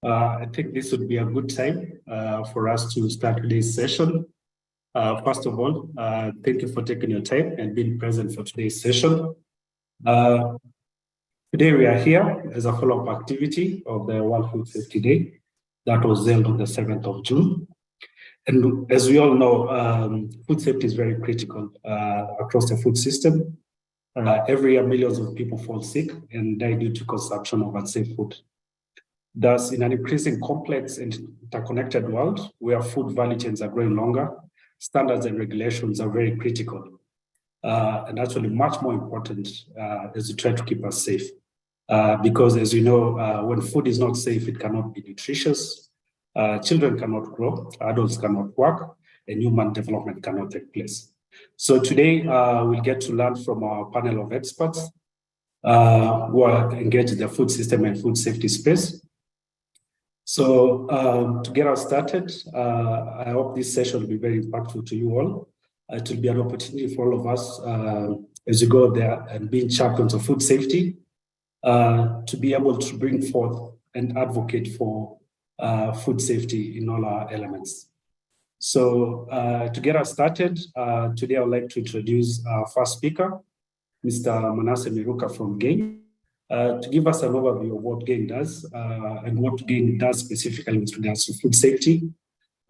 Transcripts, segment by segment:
I think this would be a good time for us to start today's session. First of all, thank you for taking your time and being present for today's session. Today we are here as a follow-up activity of the World Food Safety Day that was held on the 7th of June. And as we all know, food safety is very critical across the food system. Every year, millions of people fall sick and die due to consumption of unsafe food. Thus, in an increasing complex and interconnected world where food value chains are growing longer, standards and regulations are very critical and actually much more important as we try to keep us safe. Because as you know, when food is not safe, it cannot be nutritious. Children cannot grow, adults cannot work, and human development cannot take place. So today, we'll get to learn from our panel of experts who are engaged in the food system and food safety space. So to get us started, I hope this session will be very impactful to you all. It will be an opportunity for all of us as you go there and being champions of food safety to be able to bring forth and advocate for food safety in all our elements. So to get us started, today I would like to introduce our first speaker, Mr. Manasseh Miruka from GAIN, to give us an overview of what GAIN does and what GAIN does specifically with regards to food safety.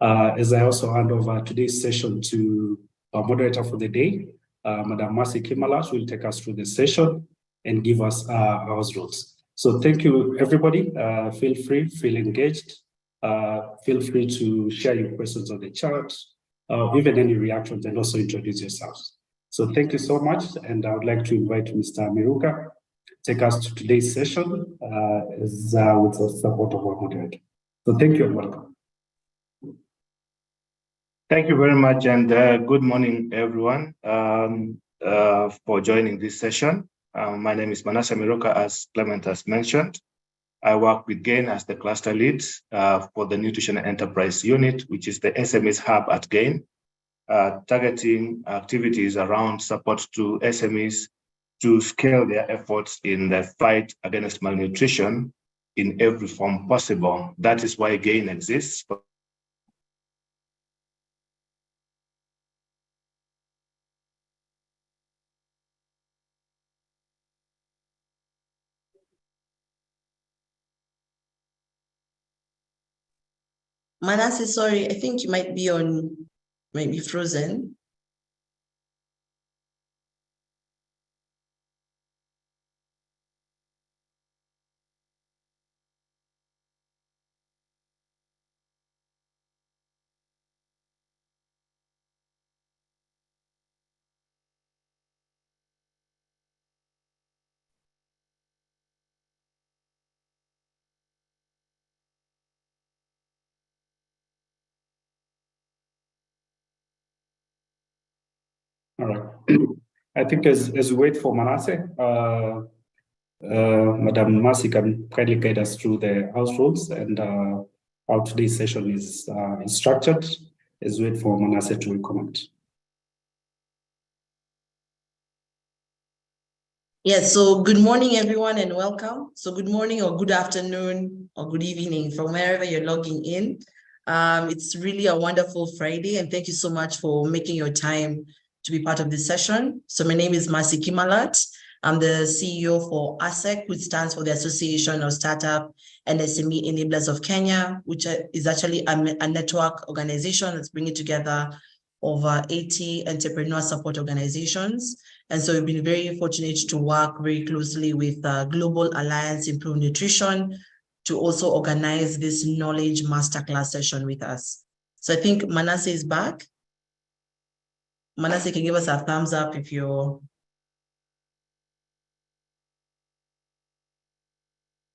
As I also hand over today's session to our moderator for the day, Madam Mercy Kimalat, who will take us through the session and give us our house rules. So thank you, everybody. Feel free, feel engaged. Feel free to share your questions on the chat, even any reactions, and also introduce yourselves. So thank you so much, and I would like to invite Mr. Miruka take us to today's session with the support of our moderator. So thank you and welcome. Thank you very much, and good morning, everyone, for joining this session. My name is Manasseh Miruka, as Clement has mentioned. I work with GAIN as the cluster lead for the Nutrition Enterprise Unit, which is the SMEs hub at GAIN, targeting activities around support to SMEs to scale their efforts in the fight against malnutrition in every form possible. That is why GAIN exists. Manasseh, sorry, I think you might be frozen. All right. I think as we wait for Manasseh, Madam Mercy can kindly guide us through the house rules and how today's session is structured as we wait for Manasseh to comment. Yes, so good morning, everyone, and welcome. So good morning or good afternoon or good evening from wherever you're logging in. It's really a wonderful Friday, and thank you so much for making your time to be part of this session. So my name is Mercy Kimalat. I'm the CEO for ASEC, which stands for the Association of Startup and SME Enablers of Kenya, which is actually a network organization that's bringing together over 80 entrepreneur support organizations. And so we've been very fortunate to work very closely with Global Alliance Improve Nutrition to also organize this knowledge masterclass session with us. So I think Manasseh is back. Manasseh can give us a thumbs up if you're...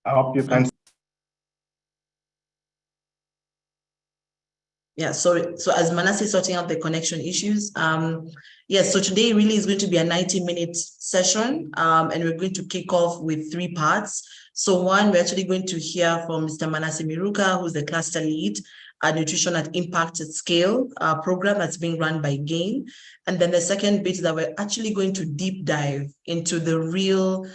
I hope you can. Yeah, sorry. So as Manasseh is sorting out the connection issues, yes, so today really is going to be a 90-minute session, and we're going to kick off with 3 parts. So one, we're actually going to hear from Mr. Manasseh Miruka, who's the cluster lead, Nutrition at Impact at Scale program that's being run by GAIN. And then the second bit that we're actually going to deep dive into the real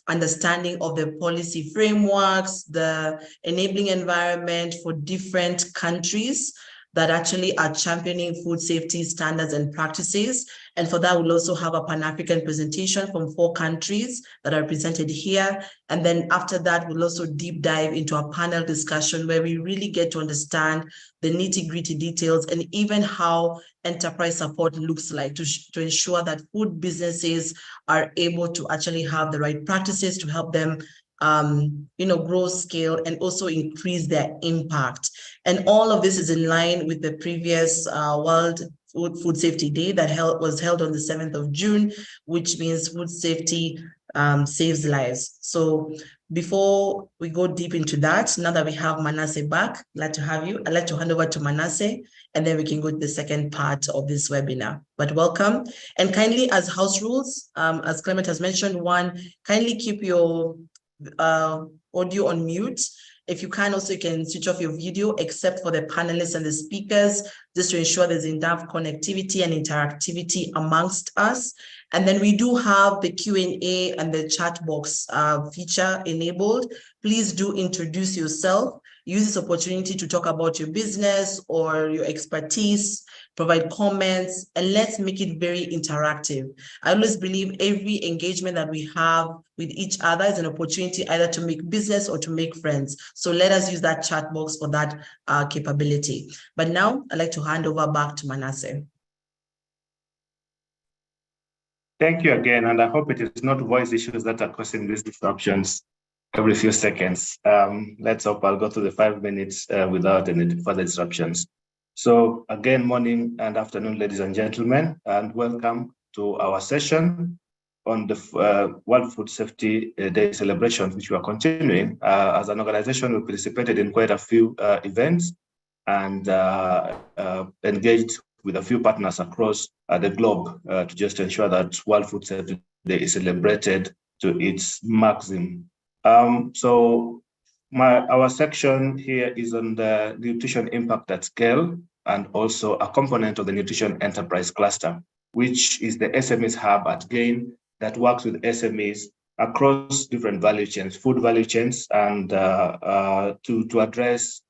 understanding of the policy frameworks, the enabling environment for different countries that actually are championing food safety standards and practices. And for that, we'll also have a Pan-African presentation from 4 countries that are represented here. And then after that, we'll also deep dive into a panel discussion where we really get to understand the nitty-gritty details and even how enterprise support looks like to ensure that food businesses are able to actually have the right practices to help them grow, scale, and also increase their impact. And all of this is in line with the previous World Food Safety Day that was held on the 7th of June, which means food safety saves lives. So before we go deep into that, now that we have Manasseh back, glad to have you. I'd like to hand over to Manasseh, and then we can go to the second part of this webinar. But welcome. And kindly, as house rules, as Clement has mentioned, one, kindly keep your audio on mute. If you can, also you can switch off your video, except for the panelists and the speakers, just to ensure there's enough connectivity and interactivity amongst us. And then we do have the Q&A and the chat box feature enabled. Please do introduce yourself. Use this opportunity to talk about your business or your expertise, provide comments, and let's make it very interactive. I always believe every engagement that we have with each other is an opportunity either to make business or to make friends. So let us use that chat box for that capability. But now I'd like to hand over back to Manasseh. Thank you again, and I hope it is not voice issues that are causing these disruptions every few seconds. Let's hope I'll go through the 5 minutes without any further disruptions. So again, morning and afternoon, ladies and gentlemen, and welcome to our session on the World Food Safety Day celebration, which we are continuing. As an organization, we participated in quite a few events and engaged with a few partners across the globe to just ensure that World Food Safety Day is celebrated to its maximum. So our section here is on the nutrition impact at scale and also a component of the nutrition enterprise cluster, which is the SMEs hub at GAIN that works with SMEs across different value chains, food value chains, and to address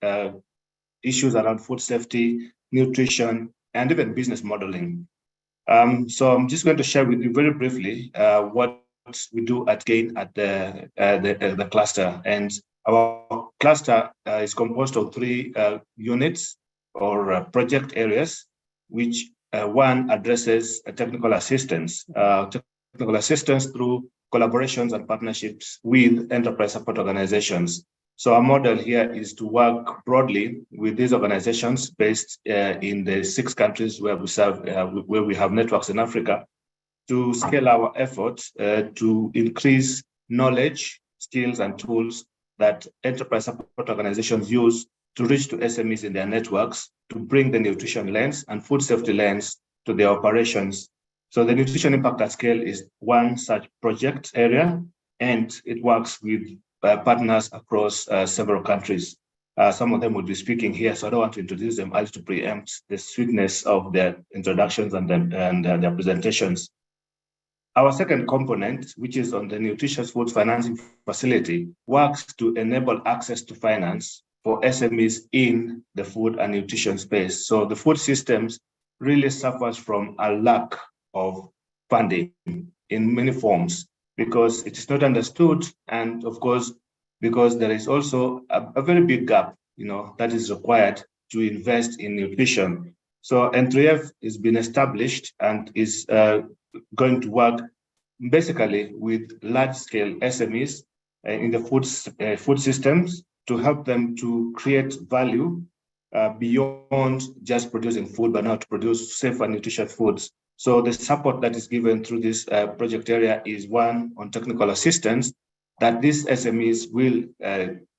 issues around food safety, nutrition, and even business modeling. So I'm just going to share with you very briefly what we do at GAIN at the cluster. And our cluster is composed of 3 units or project areas, which one addresses technical assistance through collaborations and partnerships with enterprise support organizations. So our model here is to work broadly with these organizations based in the 6 countries where we serve, where we have networks in Africa, to scale our efforts to increase knowledge, skills, and tools that enterprise support organizations use to reach to SMEs in their networks to bring the nutrition lens and food safety lens to their operations. So the nutrition impact at scale is one such project area, and it works with partners across several countries. Some of them will be speaking here, so I don't want to introduce them. I'll to preempt the sweetness of their introductions and their presentations. Our second component, which is on the nutritious food financing facility, works to enable access to finance for SMEs in the food and nutrition space. So the food systems really suffers from a lack of funding in many forms, because it is not understood, and of course, because there is also a very big gap, that is required to invest in nutrition. So N3F has been established and is going to work basically with large-scale SMEs in the food systems to help them to create value beyond just producing food, but now to produce safe and nutritious foods. So the support that is given through this project area is one on technical assistance that these SMEs will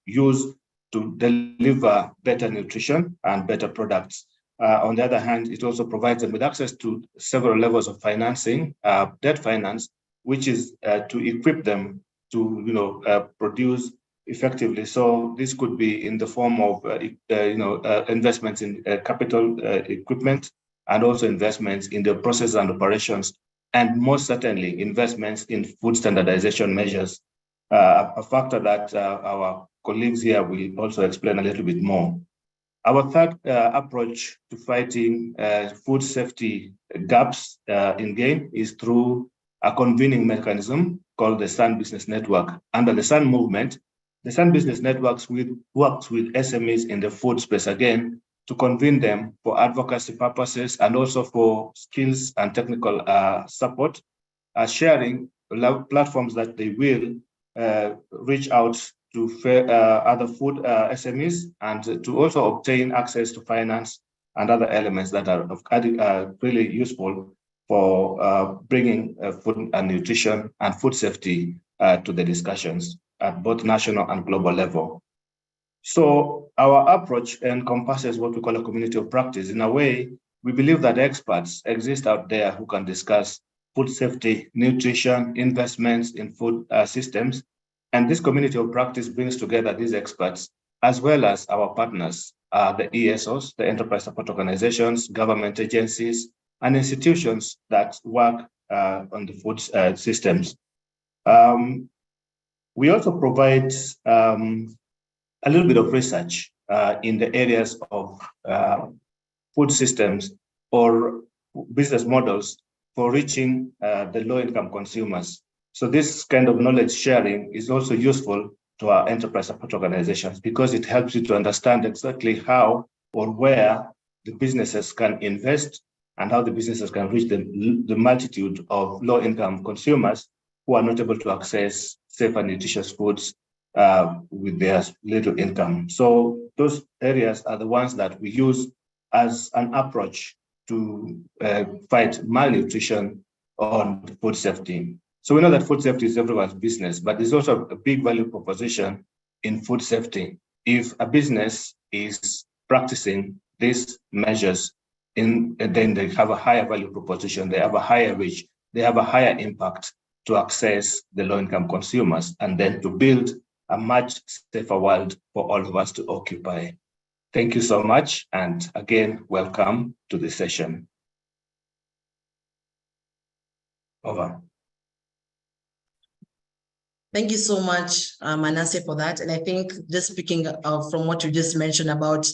use to deliver better nutrition and better products. On the other hand, it also provides them with access to several levels of financing, debt finance, which is to equip them to produce effectively. So this could be in the form of investments in capital equipment, and also investments in the process and operations, and most certainly investments in food standardization measures, a factor that our colleagues here will also explain a little bit more. Our third approach to fighting food safety gaps in GAIN is through a convening mechanism called the SUN Business Network. Under the SUN movement, the SUN Business Networks works with SMEs in the food space again to convene them for advocacy purposes and also for skills and technical support, sharing platforms that they will reach out to other food SMEs, and to also obtain access to finance and other elements that are really useful for bringing food and nutrition and food safety to the discussions at both national and global level. So our approach encompasses what we call a community of practice. In a way, we believe that experts exist out there who can discuss food safety, nutrition, investments in food systems. And this community of practice brings together these experts, as well as our partners, the ESOs, the enterprise support organizations, government agencies, and institutions that work on the food systems. We also provide a little bit of research in the areas of food systems or business models for reaching the low-income consumers. So this kind of knowledge sharing is also useful to our enterprise support organizations, because it helps you to understand exactly how or where the businesses can invest and how the businesses can reach the multitude of low-income consumers who are not able to access safe and nutritious foods with their little income. So those areas are the ones that we use as an approach to fight malnutrition on food safety. So we know that food safety is everyone's business, but there's also a big value proposition in food safety. If a business is practicing these measures, then they have a higher value proposition, they have a higher reach, they have a higher impact to access the low-income consumers, and then to build a much safer world for all of us to occupy. Thank you so much, and again, welcome to the session. Over. Thank you so much, Manasseh, for that. And I think just speaking from what you just mentioned about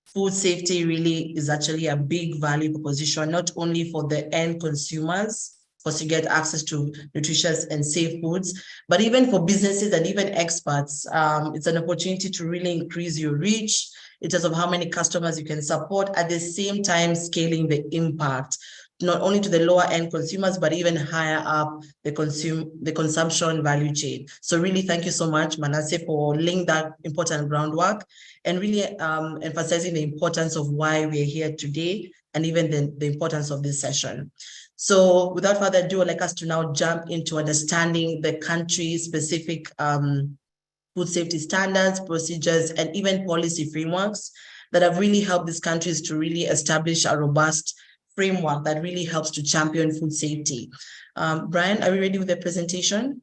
food safety really is actually a big value proposition, not only for the end consumers, because you get access to nutritious and safe foods, but even for businesses and even experts. It's an opportunity to really increase your reach in terms of how many customers you can support, at the same time scaling the impact, not only to the lower end consumers, but even higher up the consumption value chain. So really, thank you so much, Manasseh, for laying that important groundwork and really emphasizing the importance of why we're here today, and even the importance of this session. So without further ado, I'd like us to now jump into understanding the country-specific food safety standards, procedures, and even policy frameworks that have really helped these countries to really establish a robust framework that really helps to champion food safety. Brian, are we ready with the presentation?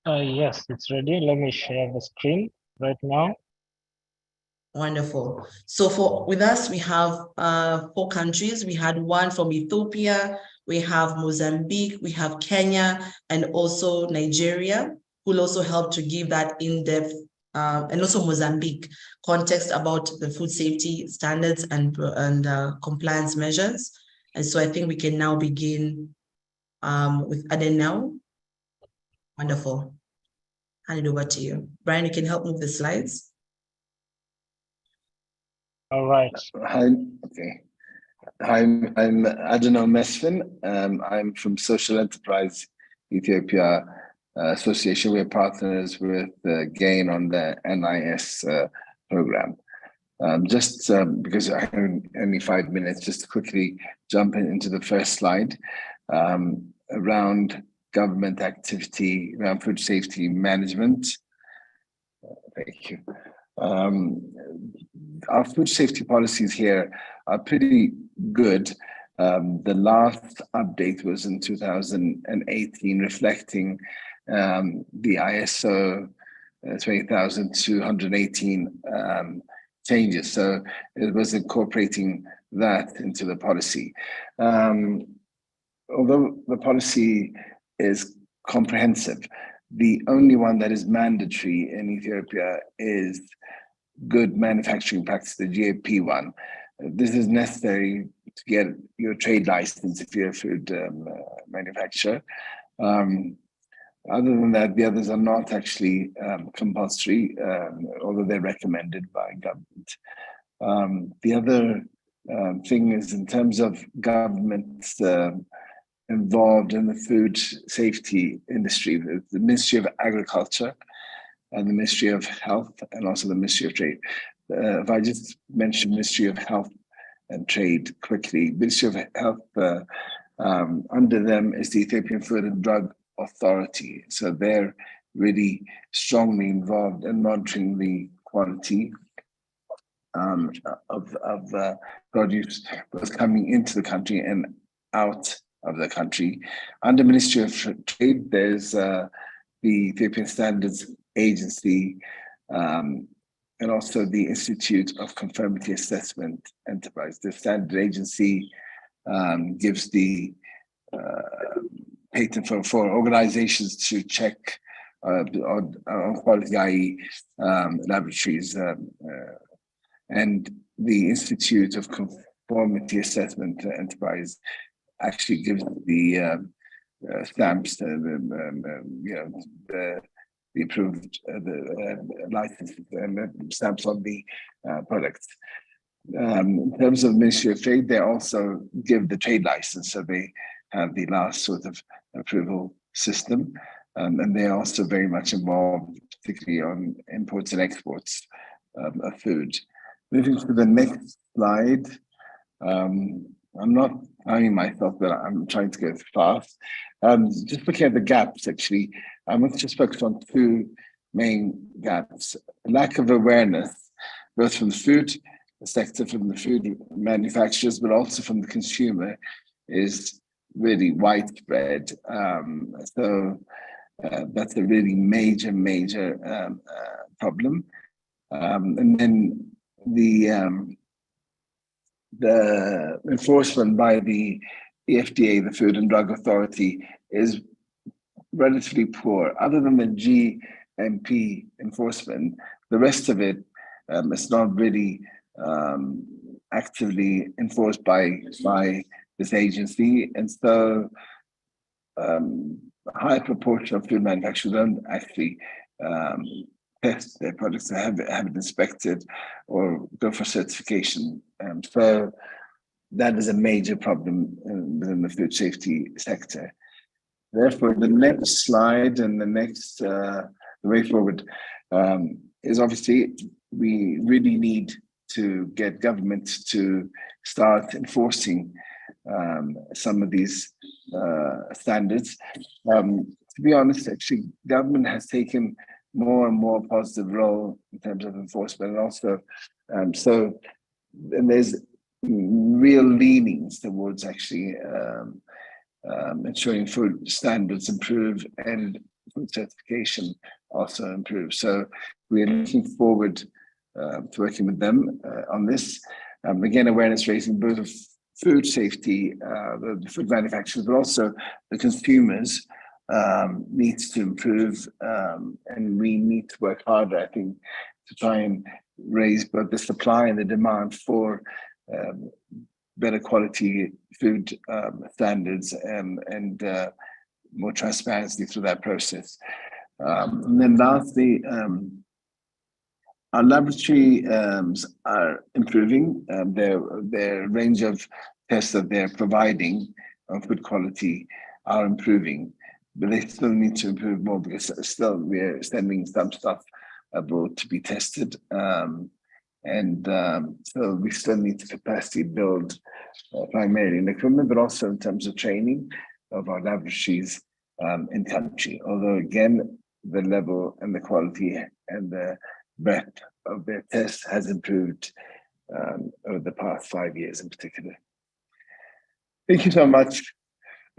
Yes, it's ready. Let me share the screen right now. Wonderful. So with us, we have 4 countries. We had one from Ethiopia, we have Mozambique, we have Kenya, and also Nigeria, who will also help to give that in-depth, and also Mozambique, context about the food safety standards and compliance measures. And so I think we can now begin with Aden now. Wonderful. Hand it over to you. Brian, you can help move the slides. All right. Hi. Okay. Hi, I'm Adeno Mesfin. I'm from Social Enterprise Ethiopia Association. We're partners with GAIN on the NIS program. Just because I have only 5 minutes, just to quickly jump into the first slide around government activity around food safety management. Thank you. Our food safety policies here are pretty good. The last update was in 2018, reflecting the ISO 20218 changes. So it was incorporating that into the policy. Although the policy is comprehensive, the only one that is mandatory in Ethiopia is good manufacturing practice, the GAP one. This is necessary to get your trade license if you're a food manufacturer. Other than that, the others are not actually compulsory, although they're recommended by government. The other thing is in terms of governments involved in the food safety industry, the Ministry of Agriculture and the Ministry of Health, and also the Ministry of Trade. If I just mention Ministry of Health and Trade quickly, Ministry of Health, under them is the Ethiopian Food and Drug Authority. So they're really strongly involved in monitoring the quality of produce both coming into the country and out of the country. Under Ministry of Trade, there's the Ethiopian Standards Agency, and also the Institute of Conformity Assessment Enterprise. The standard agency gives the patent for organizations to check on quality, i.e. laboratories, and the Institute of Conformity Assessment Enterprise actually gives the stamps, the approved licenses and stamps on the products. In terms of Ministry of Trade, they also give the trade license, so they have the last sort of approval system, and they're also very much involved, particularly on imports and exports of food. Moving to the next slide. I'm not timing myself, but I'm trying to go fast. Just looking at the gaps, actually, I want to just focus on two main gaps. Lack of awareness, both from the food sector, from the food manufacturers, but also from the consumer, is really widespread. So that's a really major problem. And then the enforcement by the FDA, the Food and Drug Authority, is relatively poor. Other than the GMP enforcement, the rest of it is not really actively enforced by this agency, and so a high proportion of food manufacturers don't actually test their products to have it inspected or go for certification. So that is a major problem within the food safety sector. Therefore, the next slide and the next the way forward is obviously we really need to get government to start enforcing some of these standards. To be honest, actually, government has taken more and more positive role in terms of enforcement, and also and there's real leanings towards actually ensuring food standards improve and food certification also improve. So we are looking forward to working with them on this. Again, awareness raising both of food safety, the food manufacturers, but also the consumers needs to improve, and we need to work harder, I think, to try and raise both the supply and the demand for better quality food standards and more transparency through that process. And then lastly, our laboratory are improving. Their range of tests that they're providing on food quality are improving, but they still need to improve more because still we're sending some stuff abroad to be tested. So we still need to capacity build primarily in equipment, but also in terms of training of our laboratories in country. Although again, the level and the quality and the breadth of their tests has improved over the past 5 years in particular. Thank you so much.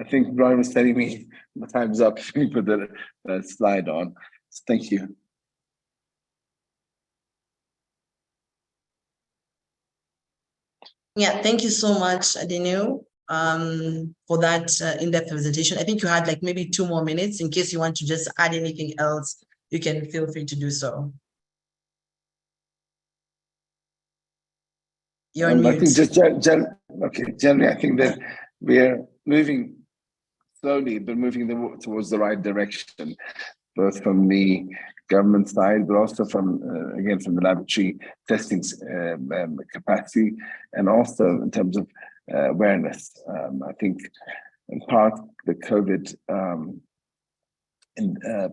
I think Brian was telling me the time's up. We put the slide on. So thank you. Yeah, thank you so much, Adenu, for that in-depth presentation. I think you had like maybe 2 more minutes in case you want to just add anything else, you can feel free to do so. You're on I mute. think just generally, I think that we're moving slowly, but moving towards the right direction, both from the government side, but also from, again, from the laboratory testing capacity, and also in terms of awareness. I think in part the COVID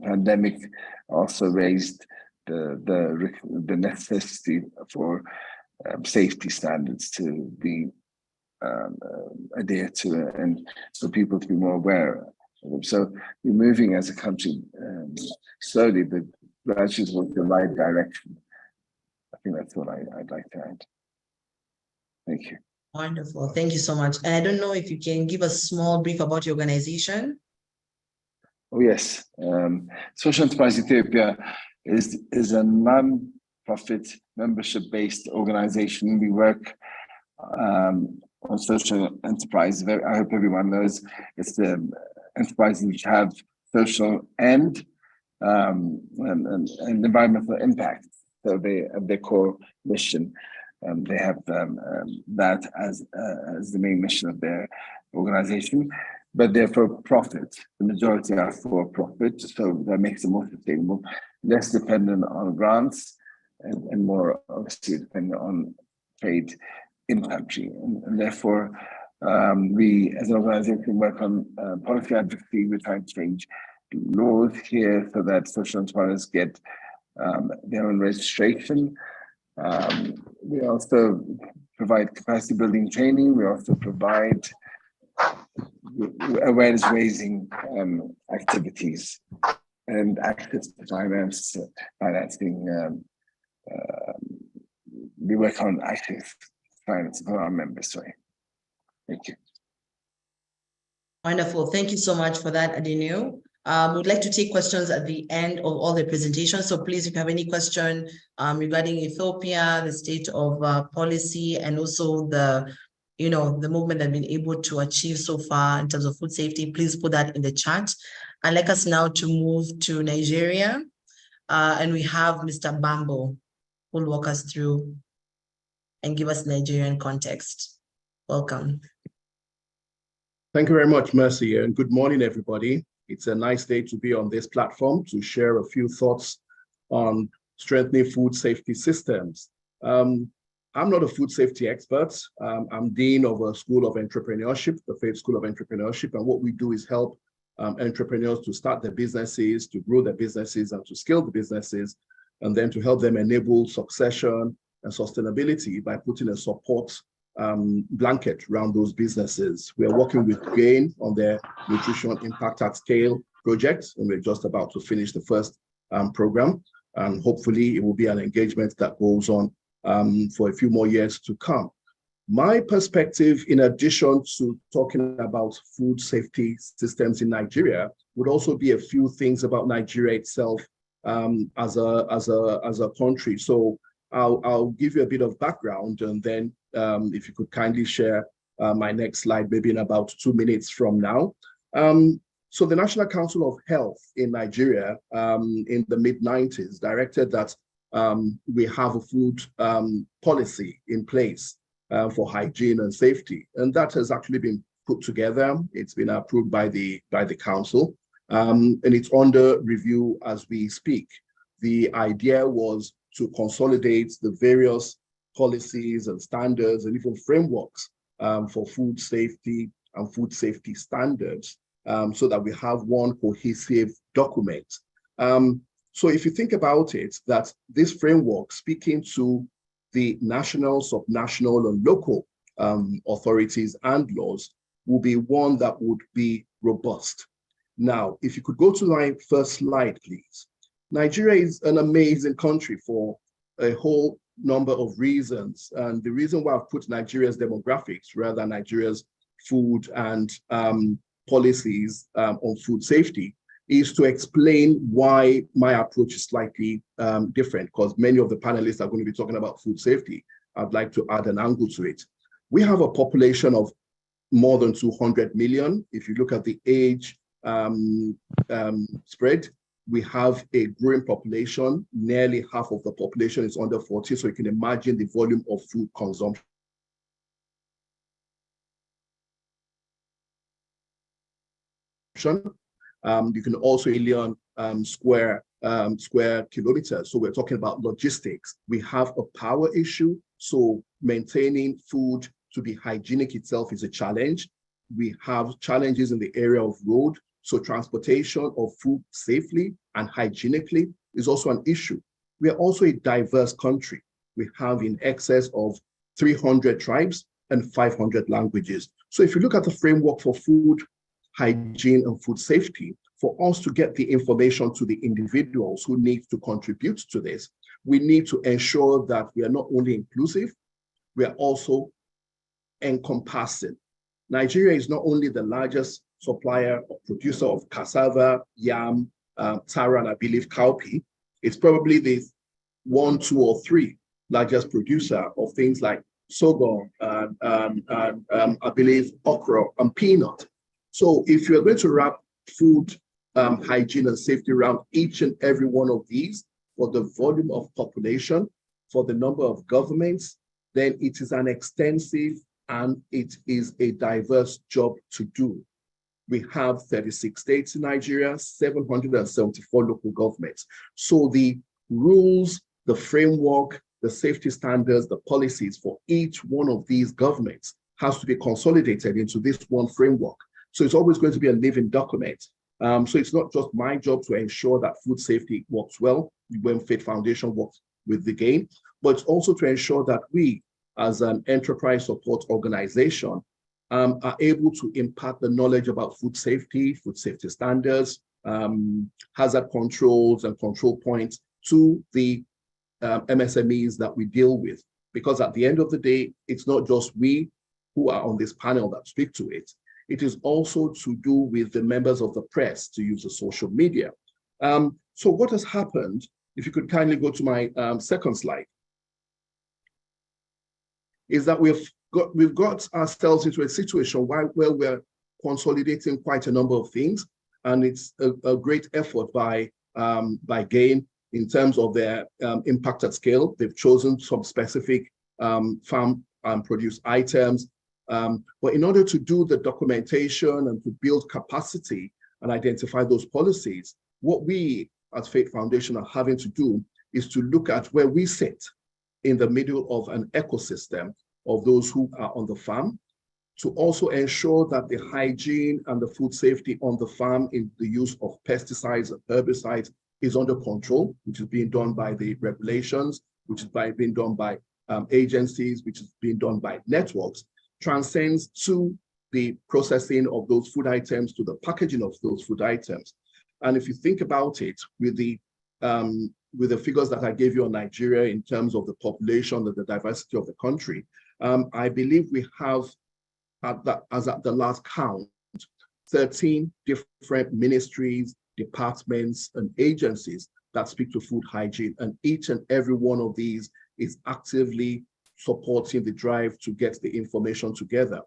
pandemic also raised the necessity for safety standards to be adhered to, and for people to be more aware of them. So we're moving as a country slowly, but gradually towards the right direction. I think that's what I'd like to add. Thank you. Wonderful. Thank you so much. And I don't know if you can give a small brief about your organization. Oh, yes. Social Enterprise Ethiopia is a non-profit membership-based organization. We work on social enterprise. I hope everyone knows it's the enterprises which have social and environmental impact. So they have their core mission. They have that as the main mission of their organization, but they're for profit. The majority are for profit, so that makes them more sustainable, less dependent on grants, and more obviously dependent on trade in country. And therefore, we as an organization work on policy advocacy. We're trying to change laws here so that social enterprises get their own registration. We also provide capacity building training. We also provide awareness raising activities and access to financing. We work on active finance for our members. Sorry. Thank you. Wonderful. Thank you so much for that, Adenu. We'd like to take questions at the end of all the presentations. So please, if you have any question regarding Ethiopia, the state of policy, and also the movement that we've been able to achieve so far in terms of food safety, please put that in the chat. I'd like us now to move to Nigeria. And we have Mr. Bambo, who will walk us through and give us Nigerian context. Welcome. Thank you very much, Mercy, and good morning, everybody. It's a nice day to be on this platform to share a few thoughts on strengthening food safety systems. I'm not a food safety expert. I'm Dean of a School of Entrepreneurship, the Faith School of Entrepreneurship, and what we do is help entrepreneurs to start their businesses, to grow their businesses, and to scale the businesses, and then to help them enable succession and sustainability by putting a support blanket around those businesses. We are working with GAIN on their Nutrition Impact at Scale project, and we're just about to finish the first program. And hopefully it will be an engagement that goes on for a few more years to come. My perspective, in addition to talking about food safety systems in Nigeria, would also be a few things about Nigeria itself as a country. So I'll give you a bit of background, and then if you could kindly share my next slide, maybe in about 2 minutes from now. So the National Council of Health in Nigeria in the mid-90s directed that we have a food policy in place for hygiene and safety, and that has actually been put together. It's been approved by the council, and it's under review as we speak. The idea was to consolidate the various policies and standards and even frameworks for food safety and food safety standards, so that we have one cohesive document. So if you think about it, that this framework, speaking to the national, subnational, and local authorities and laws, will be one that would be robust. Now, if you could go to my first slide, please. Nigeria is an amazing country for a whole number of reasons. And the reason why I've put Nigeria's demographics rather than Nigeria's food and policies on food safety is to explain why my approach is slightly different, because many of the panelists are going to be talking about food safety. I'd like to add an angle to it. We have a population of more than 200 million. If you look at the age spread, we have a growing population. Nearly half of the population is under 40, so you can imagine the volume of food consumption. You can also million square kilometers. So we're talking about logistics. We have a power issue. So maintaining food to be hygienic itself is a challenge. We have challenges in the area of road. So transportation of food safely and hygienically is also an issue. We are also a diverse country. We have in excess of 300 tribes and 500 languages. So if you look at the framework for food hygiene and food safety, for us to get the information to the individuals who need to contribute to this, we need to ensure that we are not only inclusive, we are also encompassing. Nigeria is not only the largest supplier or producer of cassava, yam, taro, and I believe cowpea, it's probably the 1, 2, or 3 largest producer of things like sorghum and I believe okra and peanut. So if you're going to wrap food hygiene and safety around each and every one of these for the volume of population, for the number of governments, then it is an extensive and it is a diverse job to do. We have 36 states in Nigeria, 774 local governments. So the rules, the framework, the safety standards, the policies for each one of these governments has to be consolidated into this one framework. So it's always going to be a living document. So it's not just my job to ensure that food safety works well when Faith Foundation works with the GAIN, but it's also to ensure that we, as an enterprise support organization, are able to impart the knowledge about food safety standards, hazard controls and control points to the MSMEs that we deal with. Because at the end of the day, it's not just we who are on this panel that speak to it. It is also to do with the members of the press, to use the social media. So what has happened, if you could kindly go to my second slide, is that we've got ourselves into a situation where we're consolidating quite a number of things, and it's a great effort by GAIN in terms of their impact at scale. They've chosen some specific farm and produce items, but in order to do the documentation and to build capacity and identify those policies, what we as Faith Foundation are having to do is to look at where we sit in the middle of an ecosystem of those who are on the farm, to also ensure that the hygiene and the food safety on the farm in the use of pesticides and herbicides is under control, which is being done by the regulations, which is being done by agencies, which is being done by networks, transcends to the processing of those food items, to the packaging of those food items. And if you think about it, with the figures that I gave you on Nigeria in terms of the population and the diversity of the country, I believe we have, as at the last count, 13 different ministries, departments, and agencies that speak to food hygiene. And each and every one of these is actively supporting the drive to get the information together.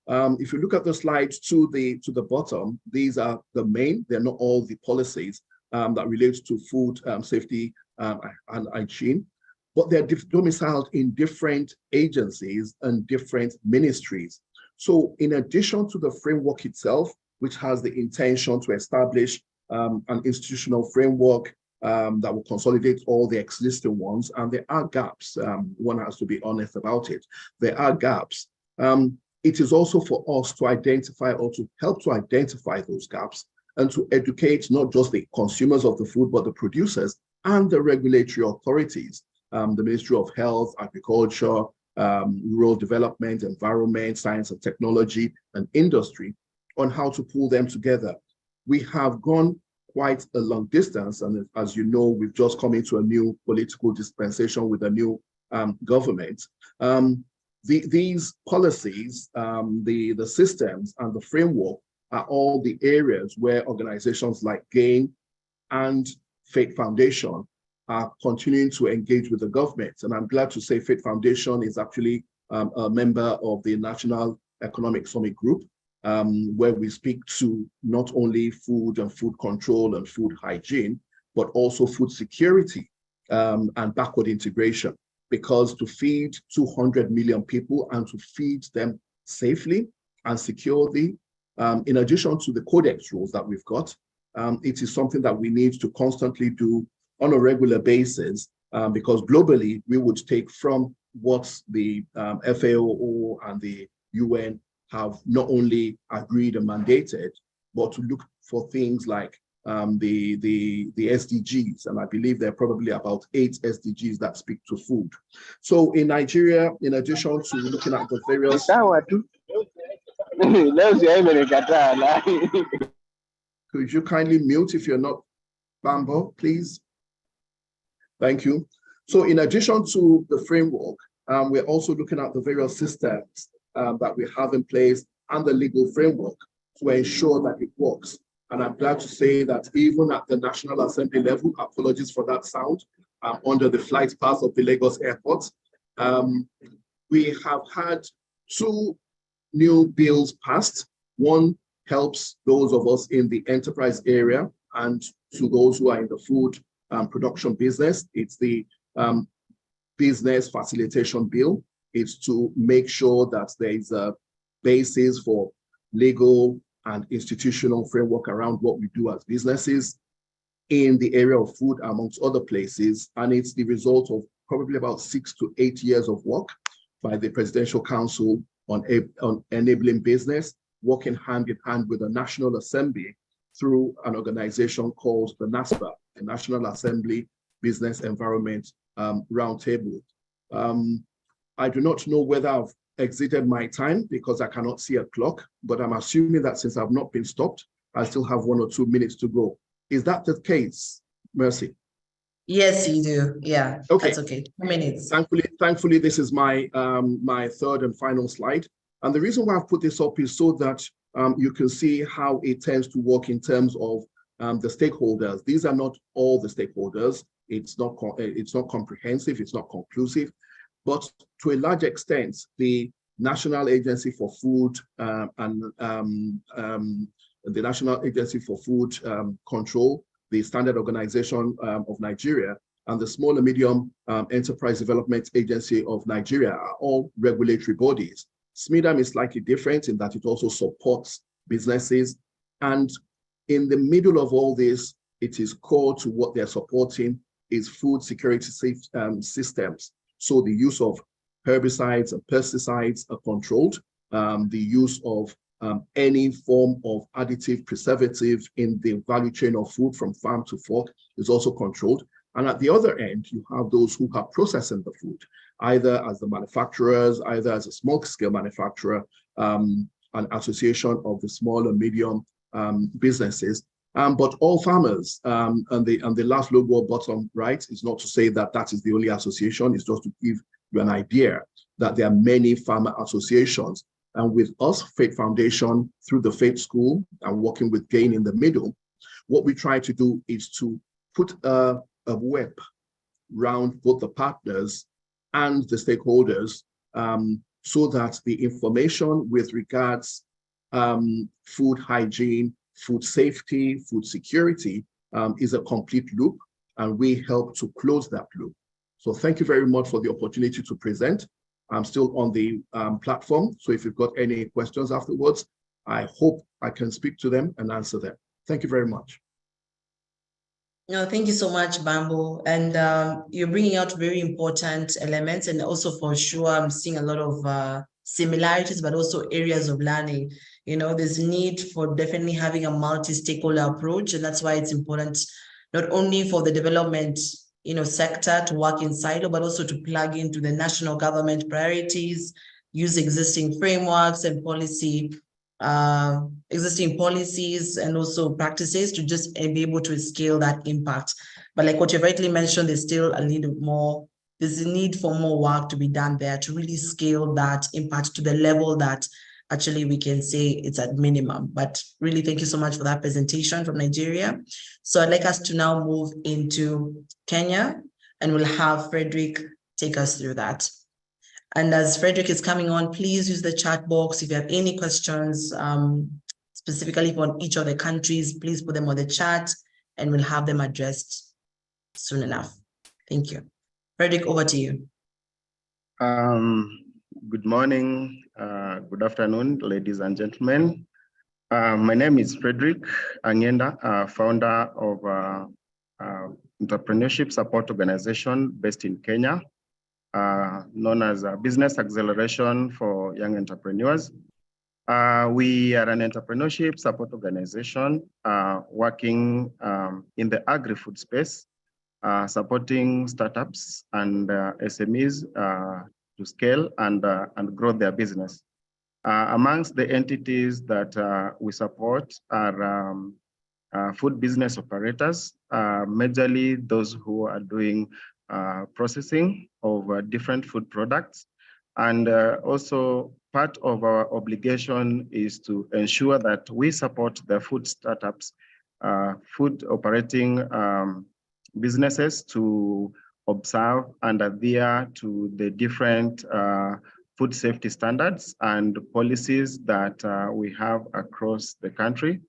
If you look at the slides to the bottom, these are the main, they're not all the policies that relate to food safety and hygiene, but they're domiciled in different agencies and different ministries. So in addition to the framework itself, which has the intention to establish an institutional framework that will consolidate all the existing ones, and there are gaps, one has to be honest about it, there are gaps. It is also for us to identify or to help to identify those gaps and to educate not just the consumers of the food, but the producers and the regulatory authorities, the Ministry of Health, Agriculture, Rural Development, Environment, Science and Technology, and Industry, on how to pull them together. We have gone quite a long distance, and as you know, we've just come into a new political dispensation with a new government. these policies, the systems and the framework are all the areas where organizations like GAIN and Faith Foundation are continuing to engage with the government. And I'm glad to say Faith Foundation is actually a member of the National Economic Summit Group, where we speak to not only food and food control and food hygiene, but also food security and backward integration. Because to feed 200 million people and to feed them safely and securely, in addition to the codex rules that we've got, it is something that we need to constantly do on a regular basis, because globally we would take from what the FAO and the UN have not only agreed and mandated, but to look for things like the SDGs, and I believe there are probably about 8 SDGs that speak to food. So in Nigeria, in addition to looking at the various... Could you kindly mute if you're not, Bambo, please? Thank you. So in addition to the framework, we're also looking at the various systems that we have in place and the legal framework to ensure that it works. And I'm glad to say that even at the National Assembly level, apologies for that sound, under the flight path of the Lagos airport, we have had 2 new bills passed. One helps those of us in the enterprise area and to those who are in the food production business. It's the business facilitation bill. It's to make sure that there is a basis for legal and institutional framework around what we do as businesses in the area of food, amongst other places. And it's the result of probably about 6 to 8 years of work by the Presidential Council on enabling business, working hand in hand with the National Assembly through an organization called the NASBA, the National Assembly Business Environment Roundtable. I do not know whether I've exited my time because I cannot see a clock, but I'm assuming that since I've not been stopped, I still have 1 or 2 minutes to go. Is that the case, Mercy? Yes, you do. Yeah, okay. That's okay. 2 minutes. Thankfully, this is my my third and final slide. And the reason why I've put this up is so that you can see how it tends to work in terms of the stakeholders. These are not all the stakeholders. It's not comprehensive. It's not conclusive. But to a large extent, the National Agency for Food and the National Agency for Food Control, the Standard Organization of Nigeria, and the Small and Medium Enterprise Development Agency of Nigeria are all regulatory bodies. SMEDAM is slightly different in that it also supports businesses. And in the middle of all this, it is core to what they're supporting is food security systems. So the use of herbicides and pesticides are controlled. The use of any form of additive preservative in the value chain of food from farm to fork is also controlled. And at the other end, you have those who are processing the food, either as the manufacturers, either as a small scale manufacturer, an association of the small and medium businesses, but all farmers. And the last logo bottom right is not to say that that is the only association, it's just to give you an idea that there are many farmer associations. And with us, Faith Foundation, through the Faith School and working with GAIN in the middle, what we try to do is to put a web around both the partners and the stakeholders so that the information with regards food hygiene, food safety, food security is a complete loop, and we help to close that loop. So thank you very much for the opportunity to present. I'm still on the platform, so if you've got any questions afterwards, I hope I can speak to them and answer them. Thank you very much. No, thank you so much, Bambo. And you're bringing out very important elements, and also for sure, I'm seeing a lot of similarities, but also areas of learning. You know, there's a need for definitely having a multi-stakeholder approach, and that's why it's important not only for the development sector to work in silo, but also to plug into the national government priorities, use existing frameworks and existing policies and also practices to just be able to scale that impact. But like what you rightly mentioned, there's still a little more there's a need for more work to be done there to really scale that impact to the level that actually we can say it's at minimum. But really, thank you so much for that presentation from Nigeria. So I'd like us to now move into Kenya, and we'll have Frederick take us through that. And as Frederick is coming on, please use the chat box. If you have any questions, specifically on each of the countries, please put them on the chat and we'll have them addressed soon enough. Thank you. Frederick, over to you. Good morning, good afternoon, ladies and gentlemen. My name is Frederick Angenda, founder of entrepreneurship support organization based in Kenya, known as Business Acceleration for Young Entrepreneurs. We are an entrepreneurship support organization working in the agri-food space, supporting startups and SMEs to scale and grow their business. Amongst the entities that we support are food business operators, majorly those who are doing processing of different food products. And also part of our obligation is to ensure that we support the food startups, food operating businesses to observe and adhere to the different food safety standards and policies that we have across the country.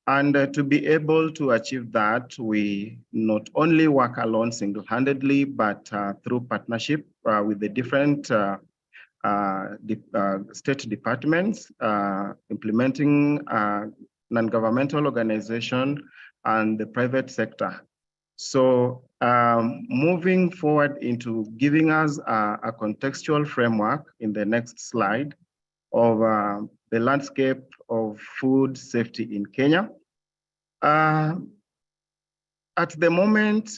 And to be able to achieve that, we not only work alone single-handedly, but through partnership with the different state departments, implementing non-governmental organization and the private sector. So moving forward into giving us a contextual framework in the next slide of the landscape of food safety in Kenya. At the moment,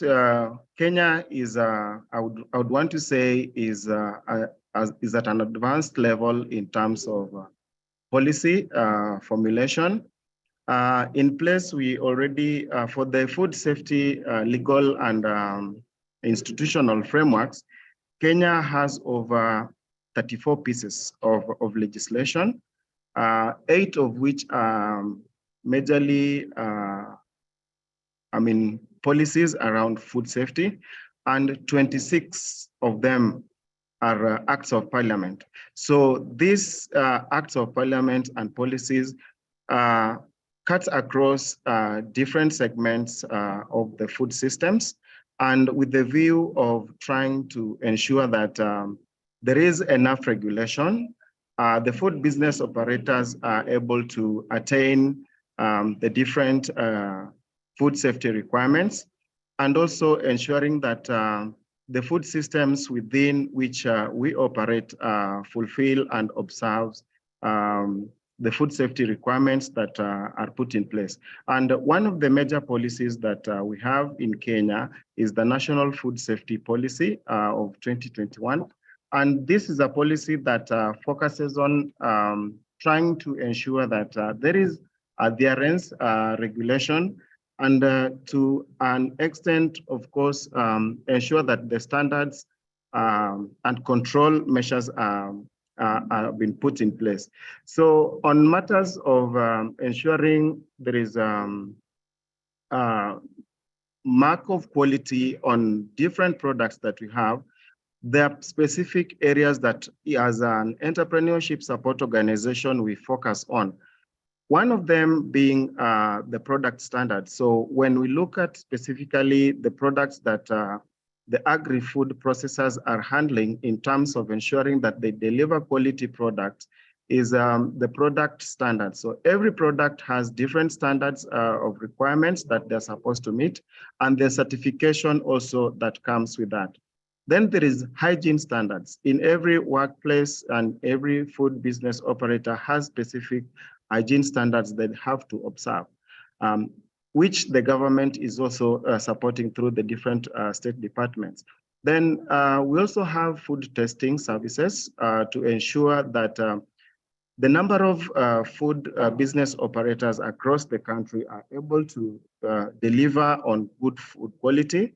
Kenya is, I would want to say, is at an advanced level in terms of policy formulation. In place, we already, for the food safety legal and institutional frameworks, Kenya has over 34 pieces of legislation, 8 of which are majorly, policies around food safety, and 26 of them are acts of parliament. So these acts of parliament and policies cut across different segments of the food systems, and with the view of trying to ensure that there is enough regulation, the food business operators are able to attain the different food safety requirements, and also ensuring that the food systems within which we operate fulfill and observe the food safety requirements that are put in place. And one of the major policies that we have in Kenya is the National Food Safety Policy of 2021. And this is a policy that focuses on trying to ensure that there is adherence, regulation, and to an extent, of course, ensure that the standards and control measures are been put in place. So on matters of ensuring there is mark of quality on different products that we have, there are specific areas that as an entrepreneurship support organization we focus on. One of them being the product standards. So when we look at specifically the products that the agri-food processors are handling in terms of ensuring that they deliver quality products is the product standards. So every product has different standards of requirements that they're supposed to meet, and the certification also that comes with that. Then there is hygiene standards. In every workplace and every food business operator has specific hygiene standards they have to observe, which the government is also supporting through the different state departments. Then we also have food testing services to ensure that the number of food business operators across the country are able to deliver on good food quality.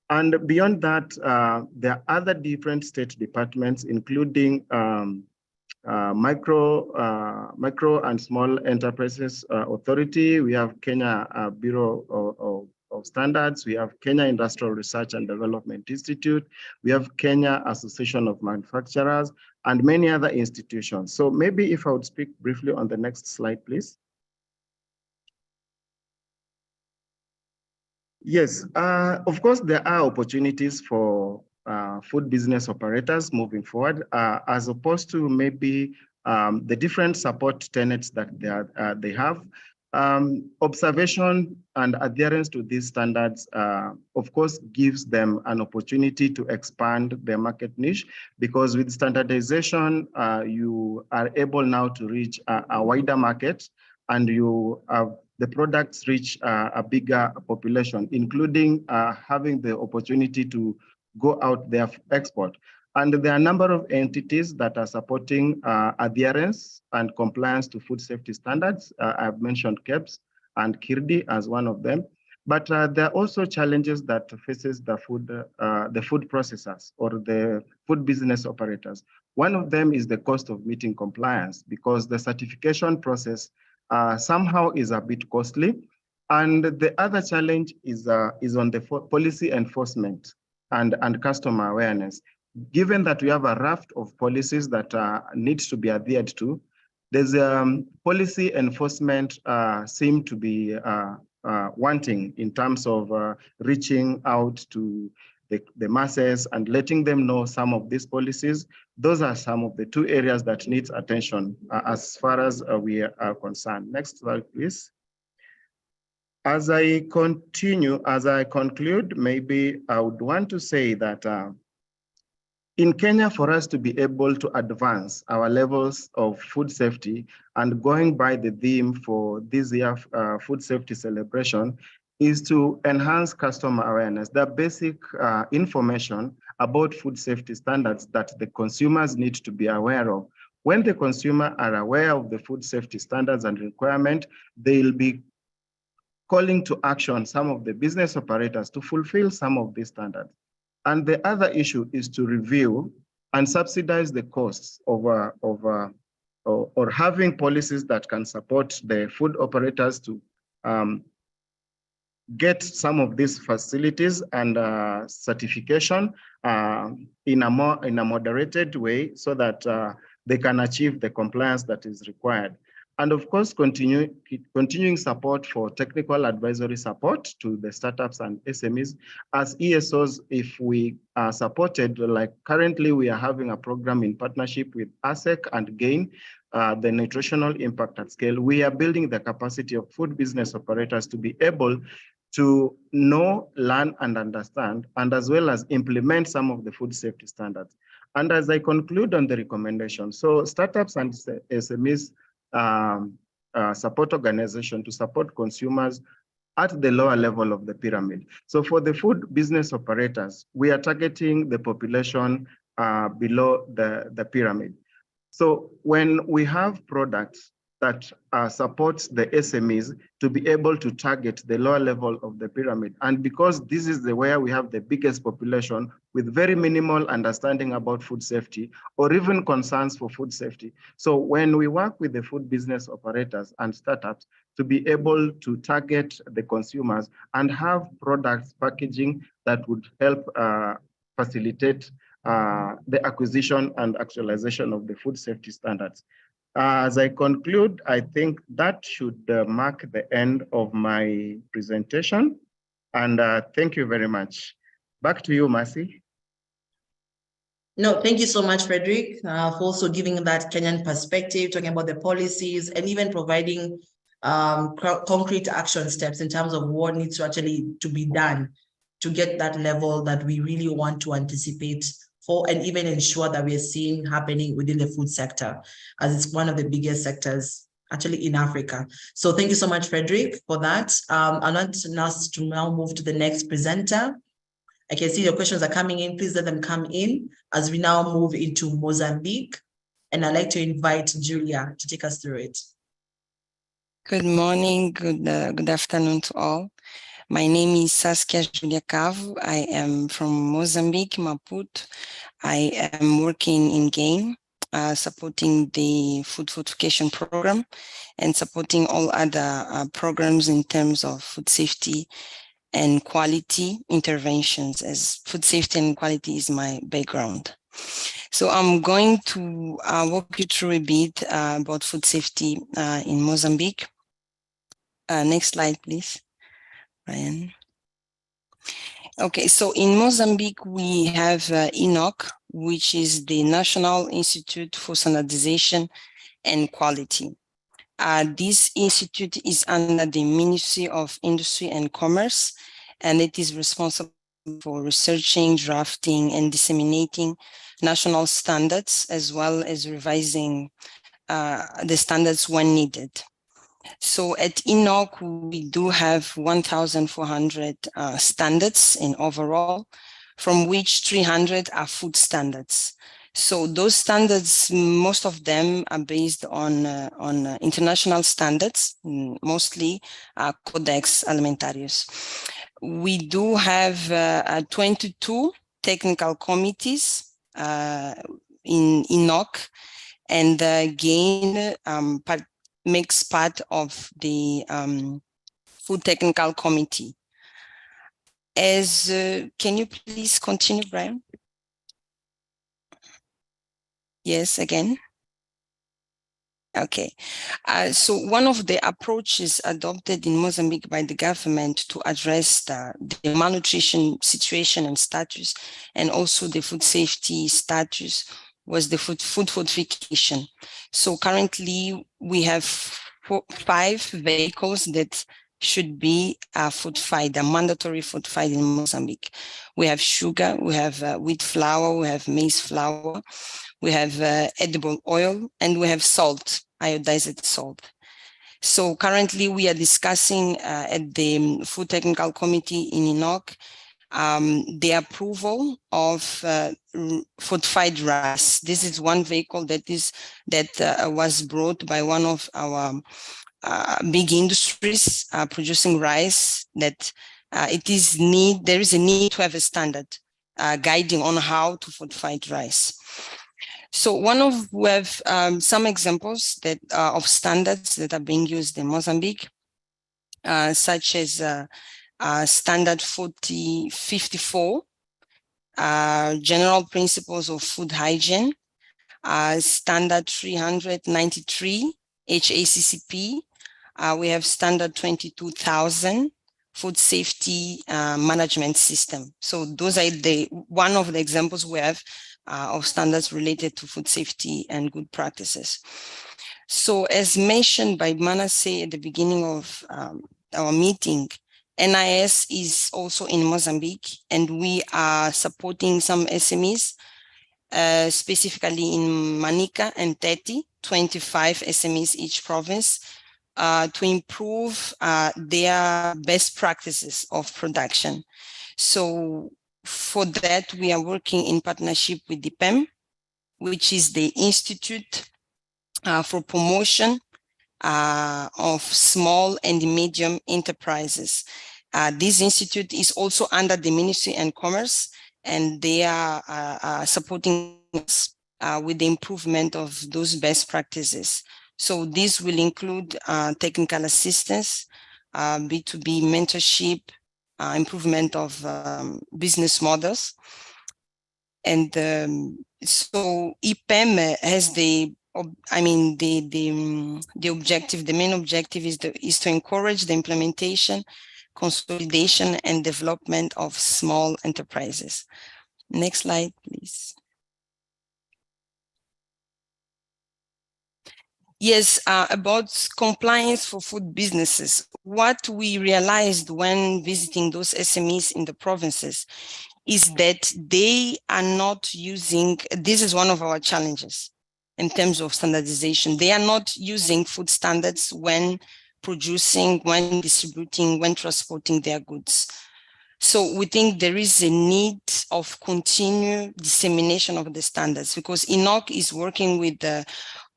And beyond that, there are other different state departments, including micro and small enterprises authority. We have Kenya Bureau of Standards. We have Kenya Industrial Research and Development Institute. We have Kenya Association of Manufacturers and many other institutions. So maybe if I would speak briefly on the next slide, please. Yes, of course, there are opportunities for food business operators moving forward, as opposed to maybe the different support tenets that they have. Observation and adherence to these standards, of course, gives them an opportunity to expand their market niche, because with standardization, you are able now to reach a wider market, and you have the products reach a bigger population, including having the opportunity to go out there for export. And there are a number of entities that are supporting adherence and compliance to food safety standards. I've mentioned KEBS and KIRDI as one of them. But there are also challenges that faces the food processors or the food business operators. One of them is the cost of meeting compliance, because the certification process somehow is a bit costly. And the other challenge is on the policy enforcement and customer awareness. Given that we have a raft of policies that needs to be adhered to, there's policy enforcement seem to be wanting in terms of reaching out to the masses and letting them know some of these policies. Those are some of the two areas that needs attention as far as we are concerned. Next slide, please. As I conclude, maybe I would want to say that in Kenya, for us to be able to advance our levels of food safety, and going by the theme for this year food safety celebration, is to enhance customer awareness. The basic information about food safety standards that the consumers need to be aware of. When the consumer are aware of the food safety standards and requirement, they'll be calling to action some of the business operators to fulfill some of these standards. And the other issue is to review and subsidize the costs or having policies that can support the food operators to get some of these facilities and certification in a moderated way, so that they can achieve the compliance that is required. And of course, continuing support for technical advisory support to the startups and SMEs. As ESOs, if we are supported, like currently we are having a program in partnership with ASEC and GAIN, the nutritional impact at scale. We are building the capacity of food business operators to be able to know, learn, and understand, and as well as implement some of the food safety standards. And as I conclude on the recommendation, so startups and SMEs support organization to support consumers at the lower level of the pyramid. So for the food business operators, we are targeting the population below the pyramid. So when we have products that supports the SMEs to be able to target the lower level of the pyramid, and because this is where we have the biggest population with very minimal understanding about food safety or even concerns for food safety. So when we work with the food business operators and startups to be able to target the consumers and have products packaging that would help facilitate the acquisition and actualization of the food safety standards. As I conclude, I think that should mark the end of my presentation. And thank you very much. Back to you, Mercy. No, thank you so much, Frederick, for also giving that Kenyan perspective, talking about the policies, and even providing concrete action steps in terms of what needs to actually to be done to get that level that we really want to anticipate for, and even ensure that we are seeing happening within the food sector, as it's one of the biggest sectors actually in Africa. So thank you so much, Frederick, for that. I want us to now move to the next presenter. I can see your questions are coming in. Please let them come in as we now move into Mozambique. And I'd like to invite Julia to take us through it. Good morning, good afternoon to all. My name is Saskia Julia Cavo. I am from Mozambique, Maputo. I am working in GAIN, supporting the food fortification program and supporting all other programs in terms of food safety and quality interventions, as food safety and quality is my background. So I'm going to walk you through a bit about food safety in Mozambique. Next slide, please, Ryan. Okay, so in Mozambique, we have INOC, which is the National Institute for Standardization and Quality. This institute is under the Ministry of Industry and Commerce, and it is responsible for researching, drafting, and disseminating national standards, as well as revising the standards when needed. So at INOC, we do have 1,400 standards in overall, from which 300 are food standards. So those standards, most of them are based on international standards, mostly Codex Alimentarius. We do have 22 technical committees in INOC, and GAIN makes part of the Food Technical Committee. Can you please continue, Brian? Yes, again. Okay. So one of the approaches adopted in Mozambique by the government to address the malnutrition situation and status, and also the food safety status, was the food fortification. So currently we have 5 vehicles that should be fortified, mandatory fortified in Mozambique. We have sugar, we have wheat flour, we have maize flour, we have edible oil, and we have salt, iodized salt. So currently we are discussing at the Food Technical Committee in INOC the approval of fortified rice. This is one vehicle that was brought by one of our big industries producing rice, that there is a need to have a standard guiding on how to fortify rice. So we have some examples of standards that are being used in Mozambique, such as Standard 4054, General Principles of Food Hygiene, Standard 393, HACCP. We have Standard 22,000, Food Safety Management System. So those are one of the examples we have of standards related to food safety and good practices. So as mentioned by Manasseh at the beginning of our meeting, NIS is also in Mozambique, and we are supporting some SMEs, specifically in Manica and Teti, 25 SMEs each province, to improve their best practices of production. So for that, we are working in partnership with the IPEM, which is the Institute for Promotion of Small and Medium Enterprises. This institute is also under the Ministry and Commerce, and they are supporting us with the improvement of those best practices. So this will include technical assistance, B2B mentorship, improvement of business models. And so IPEM has the objective, the main objective is to encourage the implementation, consolidation, and development of small enterprises. Next slide, please. Yes, about compliance for food businesses. What we realized when visiting those SMEs in the provinces is that they are not using, this is one of our challenges in terms of standardization. They are not using food standards when producing, when distributing, when transporting their goods. So we think there is a need of continued dissemination of the standards, because INOC is working with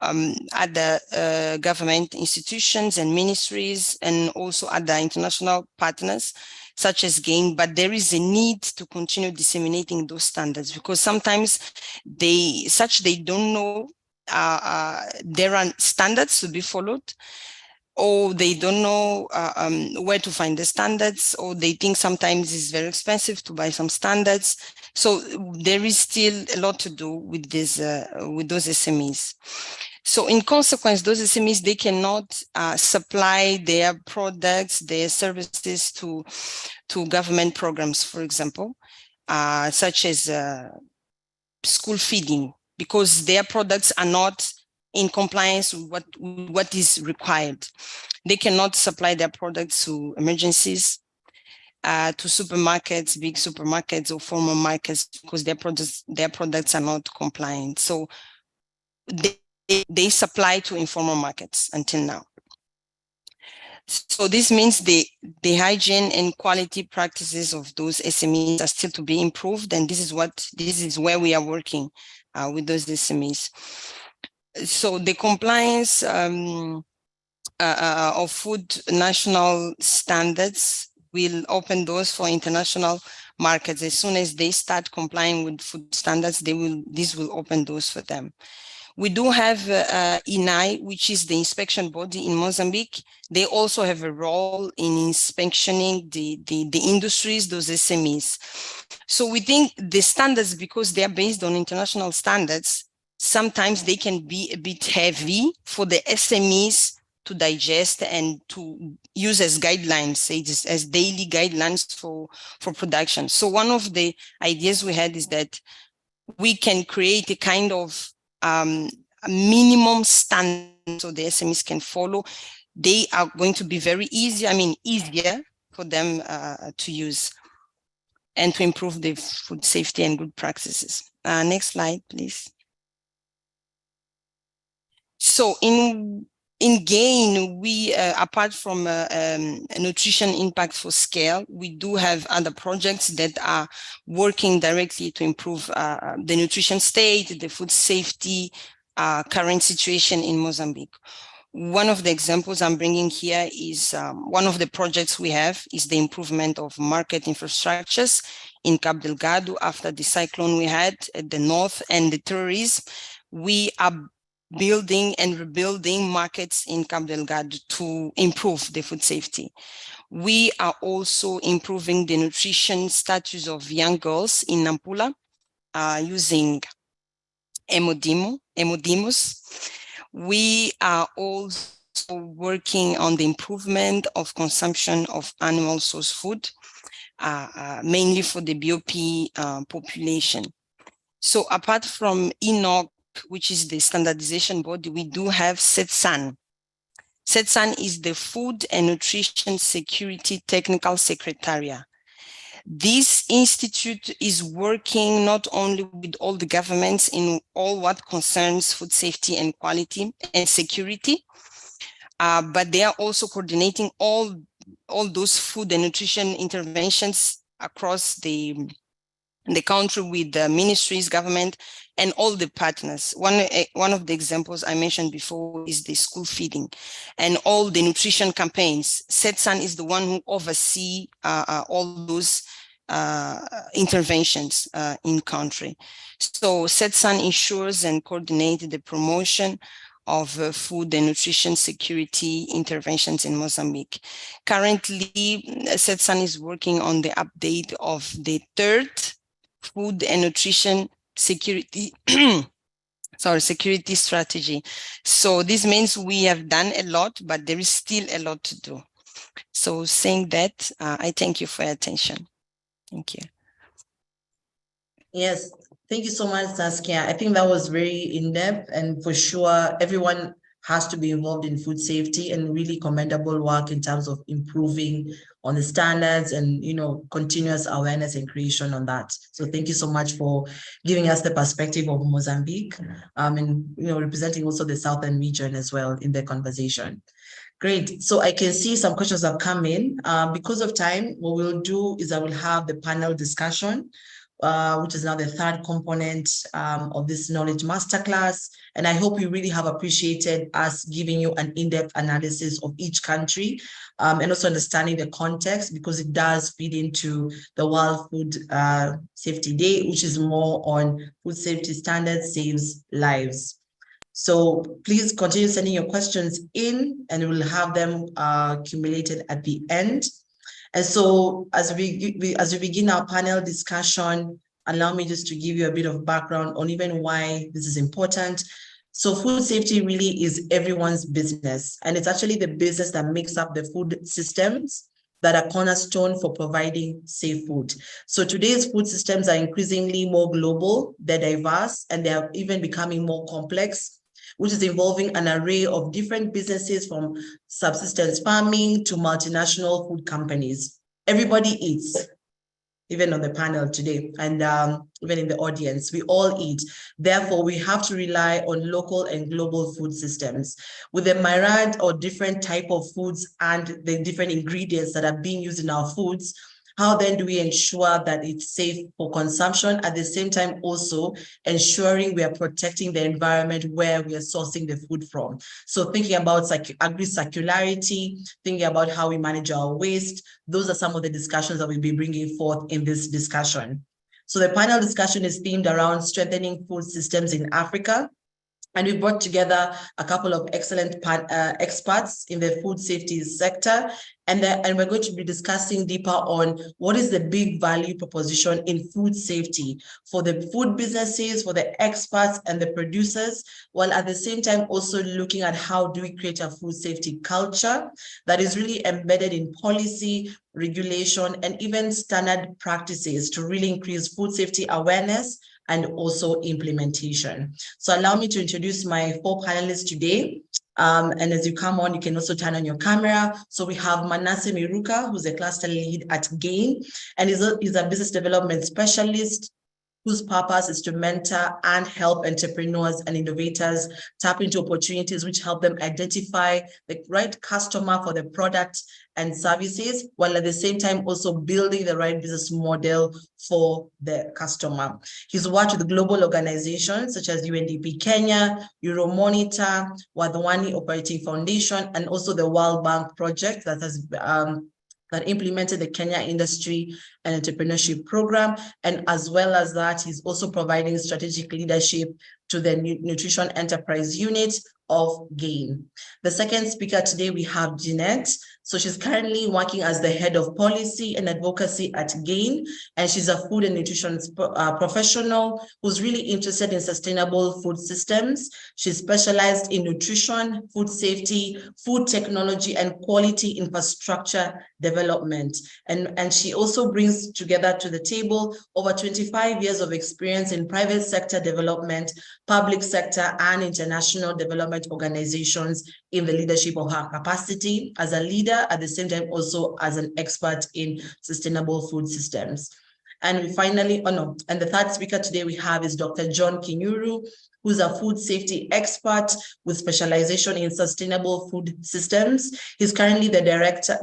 other government institutions and ministries, and also other international partners such as GAIN, but there is a need to continue disseminating those standards, because sometimes they don't know there are standards to be followed, or they don't know where to find the standards, or they think sometimes it's very expensive to buy some standards. So there is still a lot to do with this, with those SMEs. So in consequence, those SMEs, they cannot supply their products, their services to government programs, for example, such as school feeding, because their products are not in compliance with what is required. They cannot supply their products to emergencies, to supermarkets, big supermarkets or formal markets, because their products are not compliant. So they supply to informal markets until now. So this means the hygiene and quality practices of those SMEs are still to be improved, and this is where we are working with those SMEs. So the compliance of food national standards will open doors for international markets. As soon as they start complying with food standards, this will open doors for them. We do have INAI, which is the inspection body in Mozambique. They also have a role in inspectioning the industries, those SMEs. So we think the standards, because they are based on international standards, sometimes they can be a bit heavy for the SMEs to digest and to use as guidelines, as daily guidelines for production. So one of the ideas we had is that we can create a kind of a minimum standard so the SMEs can follow. They are going to be very easier for them to use and to improve the food safety and good practices. Next slide, please. So in GAIN, we, apart from nutrition impact for scale, we do have other projects that are working directly to improve the nutrition state, the food safety, current situation in Mozambique. One of the examples I'm bringing here is one of the projects we have is the improvement of market infrastructures in Cabo Delgado after the cyclone we had at the north and the terrorism. We are building and rebuilding markets in Cabo Delgado to improve the food safety. We are also improving the nutrition status of young girls in Nampula using Hemodemos. We are also working on the improvement of consumption of animal source food, mainly for the BOP population. So apart from ENOC, which is the standardization body, we do have CETSAN. CETSAN is the Food and Nutrition Security Technical Secretariat. This institute is working not only with all the governments in all what concerns food safety and quality and security, but they are also coordinating all those food and nutrition interventions across the country with the ministries, government, and all the partners. One of the examples I mentioned before is the school feeding and all the nutrition campaigns. CETSAN is the one who oversees all those interventions in country. So CETSAN ensures and coordinates the promotion of food and nutrition security interventions in Mozambique. Currently, CETSAN is working on the update of the third food and nutrition security security strategy. So this means we have done a lot, but there is still a lot to do. So saying that, I thank you for your attention. Thank you. Yes, thank you so much, Saskia. I think that was very in-depth, and for sure, everyone has to be involved in food safety, and really commendable work in terms of improving on the standards and, you know, continuous awareness and creation on that. So thank you so much for giving us the perspective of Mozambique, and, you know, representing also the Southern region as well in the conversation. Great. So I can see some questions have come in. Because of time, what we'll do is I will have the panel discussion which is now the third component of this knowledge masterclass. And I hope you really have appreciated us giving you an in-depth analysis of each country and also understanding the context, because it does feed into the World Food Safety Day, which is more on food safety standards saves lives. So please continue sending your questions in, and we'll have them accumulated at the end. And so as we begin our panel discussion, allow me just to give you a bit of background on even why this is important. So food safety really is everyone's business, and it's actually the business that makes up the food systems that are cornerstone for providing safe food. So today's food systems are increasingly more global, they're diverse, and they are even becoming more complex, which is involving an array of different businesses from subsistence farming to multinational food companies. Everybody eats, even on the panel today, and even in the audience, we all eat. Therefore, we have to rely on local and global food systems. With the myriad or different type of foods and the different ingredients that are being used in our foods, how then do we ensure that it's safe for consumption, at the same time also ensuring we are protecting the environment where we are sourcing the food from? So thinking about agri-circularity, thinking about how we manage our waste, those are some of the discussions that we'll be bringing forth in this discussion. So the panel discussion is themed around strengthening food systems in Africa. And we brought together a couple of excellent experts in the food safety sector. And we're going to be discussing deeper on what is the big value proposition in food safety for the food businesses, for the experts and the producers, while at the same time also looking at how do we create a food safety culture that is really embedded in policy, regulation, and even standard practices to really increase food safety awareness and also implementation. So allow me to introduce my 4 panelists today. And as you come on, you can also turn on your camera. So we have Manasseh Miruka, who's a cluster lead at GAIN, and he's a business development specialist whose purpose is to mentor and help entrepreneurs and innovators tap into opportunities which help them identify the right customer for the product and services, while at the same time also building the right business model for the customer. He's worked with global organizations such as UNDP Kenya, Euromonitor, Wadhwani Operating Foundation, and also the World Bank project that has that implemented the Kenya Industry and Entrepreneurship Program. And as well as that, he's also providing strategic leadership to the Nutrition Enterprise Unit of GAIN. The second speaker today, we have Jeanette. So she's currently working as the head of policy and advocacy at GAIN, and she's a food and nutrition professional who's really interested in sustainable food systems. She's specialized in nutrition, food safety, food technology, and quality infrastructure development. And she also brings together to the table over 25 years of experience in private sector development, public sector, and international development organizations in the leadership of her capacity as a leader, at the same time also as an expert in sustainable food systems. And finally, and the third speaker today we have is Dr. John Kinyuru, who's a food safety expert with specialization in sustainable food systems. He's currently the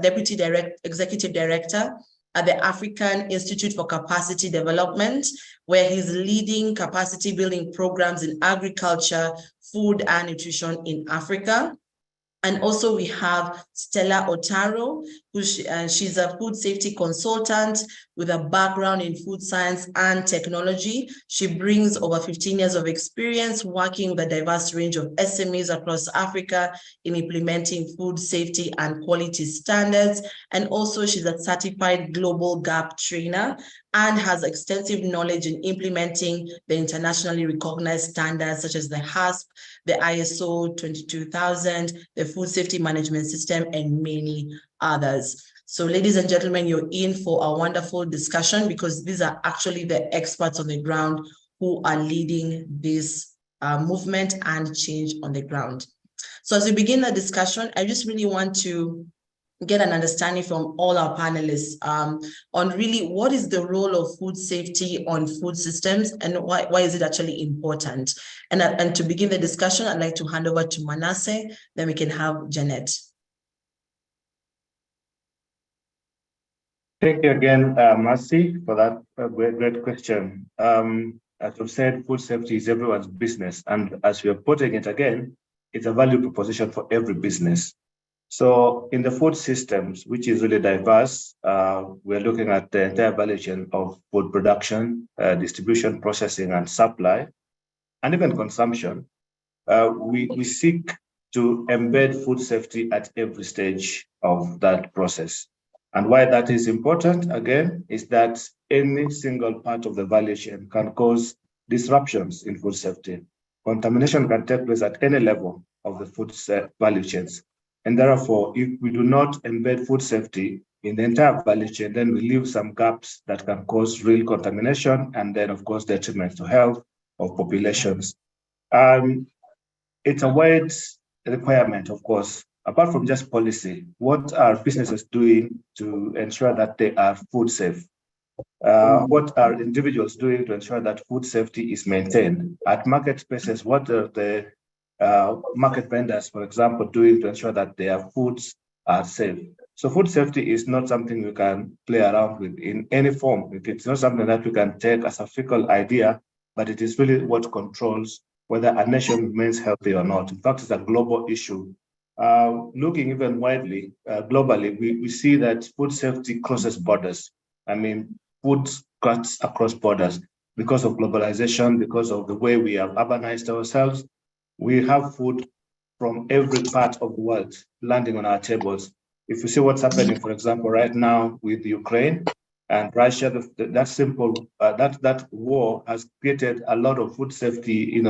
deputy executive director at the African Institute for Capacity Development, where he's leading capacity building programs in agriculture, food, and nutrition in Africa. And also we have Stella Otaro, who she's a food safety consultant with a background in food science and technology. She brings over 15 years of experience working with a diverse range of SMEs across Africa in implementing food safety and quality standards. And also she's a certified global GAP trainer and has extensive knowledge in implementing the internationally recognized standards such as the HACCP, the ISO 22000, the Food Safety Management System, and many others. So ladies and gentlemen, you're in for a wonderful discussion because these are actually the experts on the ground who are leading this movement and change on the ground. So as we begin the discussion, I just really want to get an understanding from all our panelists on really what is the role of food safety on food systems and why is it actually important? And to begin the discussion, I'd like to hand over to Manasseh, then we can have Jeanette. Thank you again, Mercy, for that great question. As we've said, food safety is everyone's business. And as we are putting it again, it's a value proposition for every business. So in the food systems, which is really diverse, we're looking at the entire value chain of food production, distribution, processing, and supply, and even consumption. We seek to embed food safety at every stage of that process. And why that is important, again, is that any single part of the value chain can cause disruptions in food safety. Contamination can take place at any level of the food value chains. And therefore, if we do not embed food safety in the entire value chain, then we leave some gaps that can cause real contamination and then, of course, detriment to health of populations. It's a wide requirement, of course, apart from just policy. What are businesses doing to ensure that they are food safe? What are individuals doing to ensure that food safety is maintained? At market spaces, what are the market vendors, for example, doing to ensure that their foods are safe? So food safety is not something we can play around with in any form. It's not something that we can take as a fickle idea, but it is really what controls whether a nation remains healthy or not. In fact, it's a global issue. Looking even widely, globally, we see that food safety crosses borders. I mean, food cuts across borders because of globalization, because of the way we have urbanized ourselves. We have food from every part of the world landing on our tables. If you see what's happening, for example, right now with Ukraine and Russia, that war has created a lot of food safety,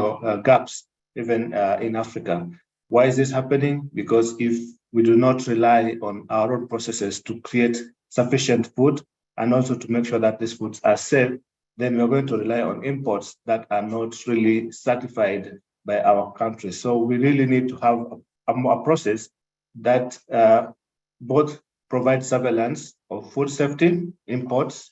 gaps, even in Africa. Why is this happening? Because if we do not rely on our own processes to create sufficient food and also to make sure that these foods are safe, then we're going to rely on imports that are not really certified by our country. So we really need to have a process that both provides surveillance of food safety, imports,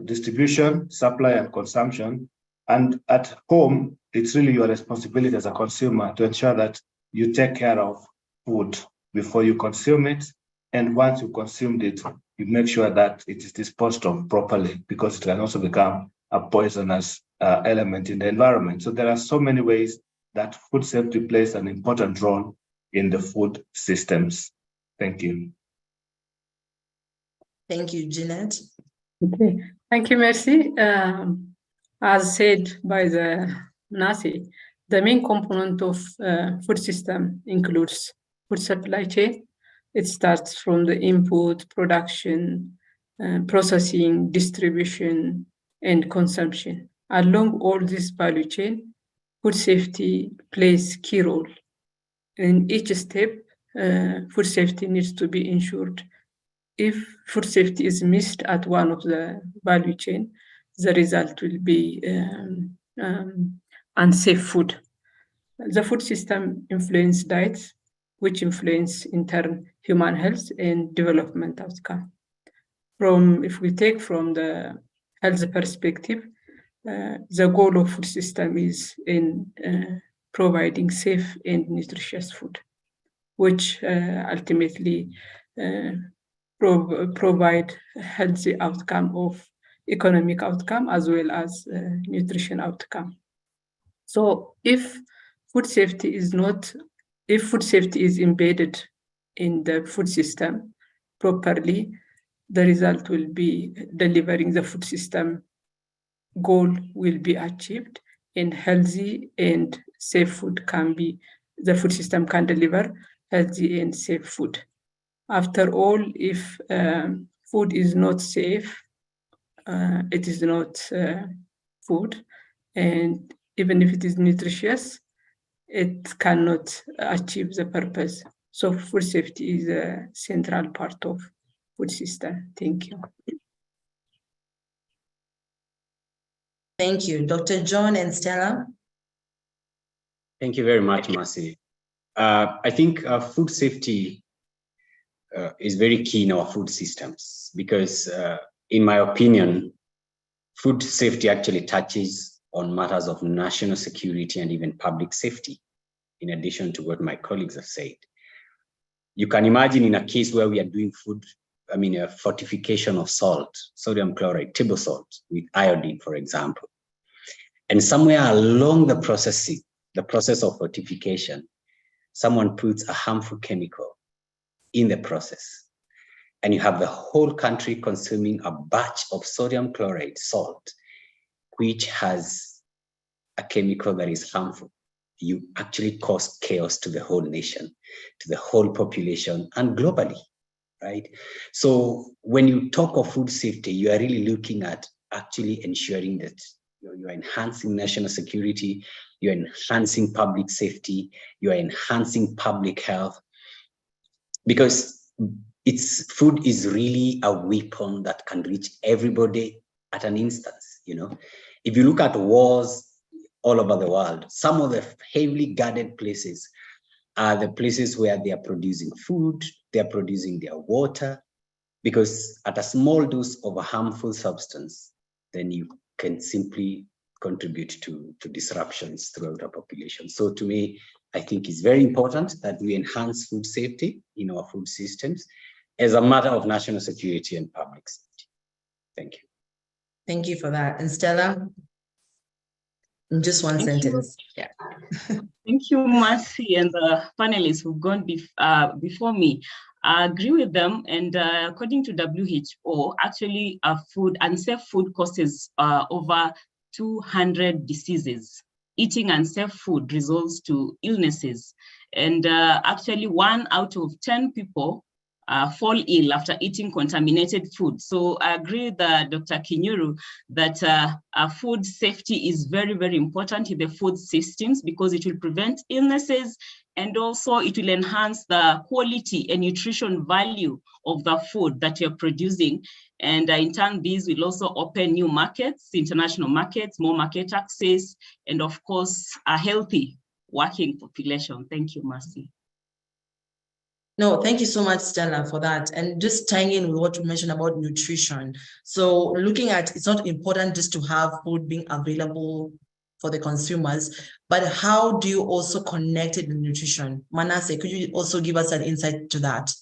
distribution, supply, and consumption. And at home, it's really your responsibility as a consumer to ensure that you take care of food before you consume it. And once you consumed it, you make sure that it is disposed of properly, because it can also become a poisonous element in the environment. So there are so many ways that food safety plays an important role in the food systems. Thank you. Thank you, Jeanette. Okay, thank you, Mercy. As said by the Nasi, the main component of food system includes food supply chain. It starts from the input, production, processing, distribution, and consumption. Along all this value chain, food safety plays a key role. In each step, food safety needs to be ensured. If food safety is missed at one of the value chain, the result will be unsafe food. The food system influences diets, which influence in turn human health and development outcome. If we take from the health perspective, the goal of food system is in providing safe and nutritious food, which ultimately provide healthy outcome of economic outcome as well as nutrition outcome. So if food safety is embedded in the food system properly, the result will be delivering the food system goal will be achieved, and healthy and safe food the food system can deliver healthy and safe food. After all, if food is not safe, it is not food. And even if it is nutritious, it cannot achieve the purpose. So food safety is a central part of food system. Thank you. Thank you. Dr. John and Stella. Thank you very much, Mercy. I think food safety is very key in our food systems because, in my opinion, food safety actually touches on matters of national security and even public safety, in addition to what my colleagues have said. You can imagine in a case where we are doing food fortification of salt, sodium chloride, table salt with iodine, for example. And somewhere along the process of fortification, someone puts a harmful chemical in the process. And you have the whole country consuming a batch of sodium chloride salt, which has a chemical that is harmful. You actually cause chaos to the whole nation, to the whole population, and globally, right? So when you talk of food safety, you are really looking at actually ensuring that you're enhancing national security, you're enhancing public safety, you're enhancing public health, because food is really a weapon that can reach everybody at an instance. If you look at wars all over the world, some of the heavily guarded places are the places where they are producing food, they are producing their water, because at a small dose of a harmful substance, then you can simply contribute to disruptions throughout our population. So to me, I think it's very important that we enhance food safety in our food systems as a matter of national security and public safety. Thank you. Thank you for that. And Stella? In just one sentence. Yeah. Thank you, Mercy, and the panelists who've gone before me. I agree with them, and according to WHO, actually, unsafe food causes over 200 diseases. Eating unsafe food results to illnesses, and actually 1 out of 10 people fall ill after eating contaminated food. So I agree with Dr. Kinyuru that food safety is very, very important in the food systems, because it will prevent illnesses, and also it will enhance the quality and nutrition value of the food that you're producing. And in turn, these will also open new markets, international markets, more market access, and of course, a healthy working population. Thank you, Mercy. No, thank you so much, Stella, for that. And just tying in with what you mentioned about nutrition. So looking at, it's not important just to have food being available for the consumers, but how do you also connect it with nutrition? Manasseh, could you also give us an insight to that?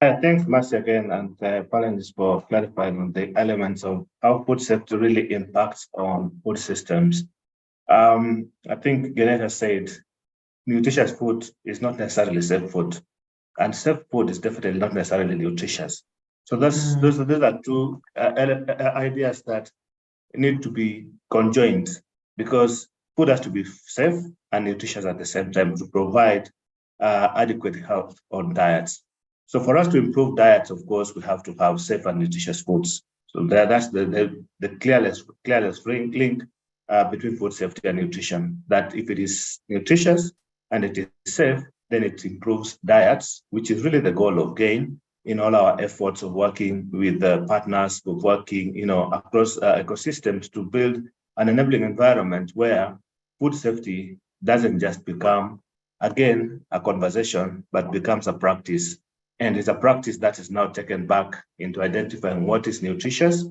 Thanks, Mercy, again, and panelists for clarifying on the elements of how food safety really impacts on food systems. I think Gene has said nutritious food is not necessarily safe food, and safe food is definitely not necessarily nutritious. So those are two ideas that need to be conjoined, because food has to be safe and nutritious at the same time to provide adequate health on diets. So for us to improve diets, of course, we have to have safe and nutritious foods. So that's the clearest link between food safety and nutrition, that if it is nutritious and it is safe, then it improves diets, which is really the goal of GAIN in all our efforts of working with the partners, of working across ecosystems to build an enabling environment where food safety doesn't just become, again, a conversation, but becomes a practice. And it's a practice that is now taken back into identifying what is nutritious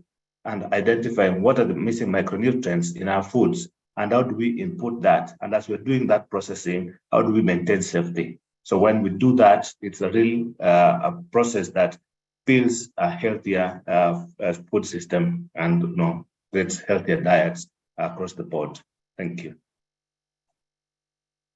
and identifying what are the missing micronutrients in our foods, and how do we input that? And as we're doing that processing, how do we maintain safety? So when we do that, it's a real a process that builds a healthier food system and creates healthier diets across the board. Thank you.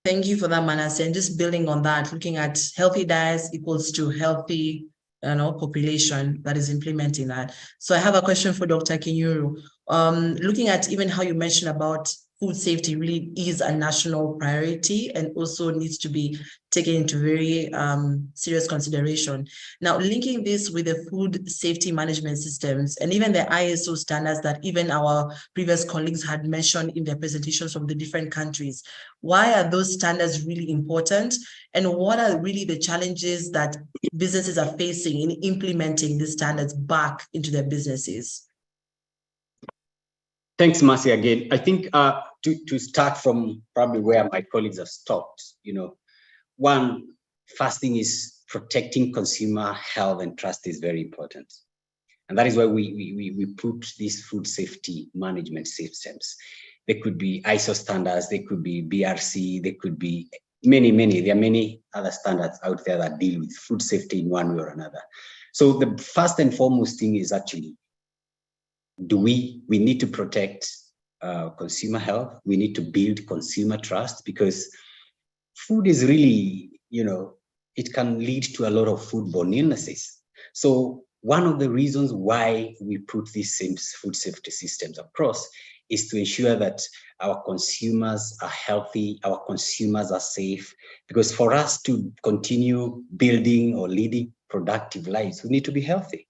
Thank you for that, Manasseh. And just building on that, looking at healthy diets equals to healthy population that is implementing that. So I have a question for Dr. Kinyuru. Looking at even how you mentioned about food safety really is a national priority and also needs to be taken into very serious consideration. Now, linking this with the food safety management systems and even the ISO standards that even our previous colleagues had mentioned in their presentations from the different countries, why are those standards really important? And what are really the challenges that businesses are facing in implementing these standards back into their businesses? Thanks, Mercy, again. I think to start from probably where my colleagues have stopped, first thing is protecting consumer health and trust is very important. And that is why we put these food safety management systems. They could be ISO standards, they could be BRC, they could be there are many other standards out there that deal with food safety in one way or another. So the first and foremost thing is actually, we need to protect consumer health. We need to build consumer trust, because food is really, it can lead to a lot of foodborne illnesses. So one of the reasons why we put these same food safety systems across is to ensure that our consumers are healthy, our consumers are safe, because for us to continue building or leading productive lives, we need to be healthy.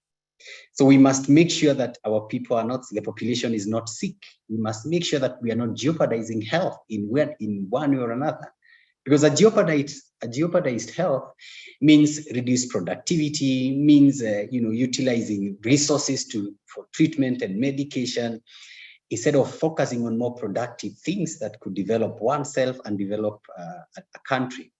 So we must make sure that our people are not, the population is not sick. We must make sure that we are not jeopardizing health in one way or another. Because a jeopardized health means reduced productivity, means utilizing resources for treatment and medication, instead of focusing on more productive things that could develop oneself and develop a country.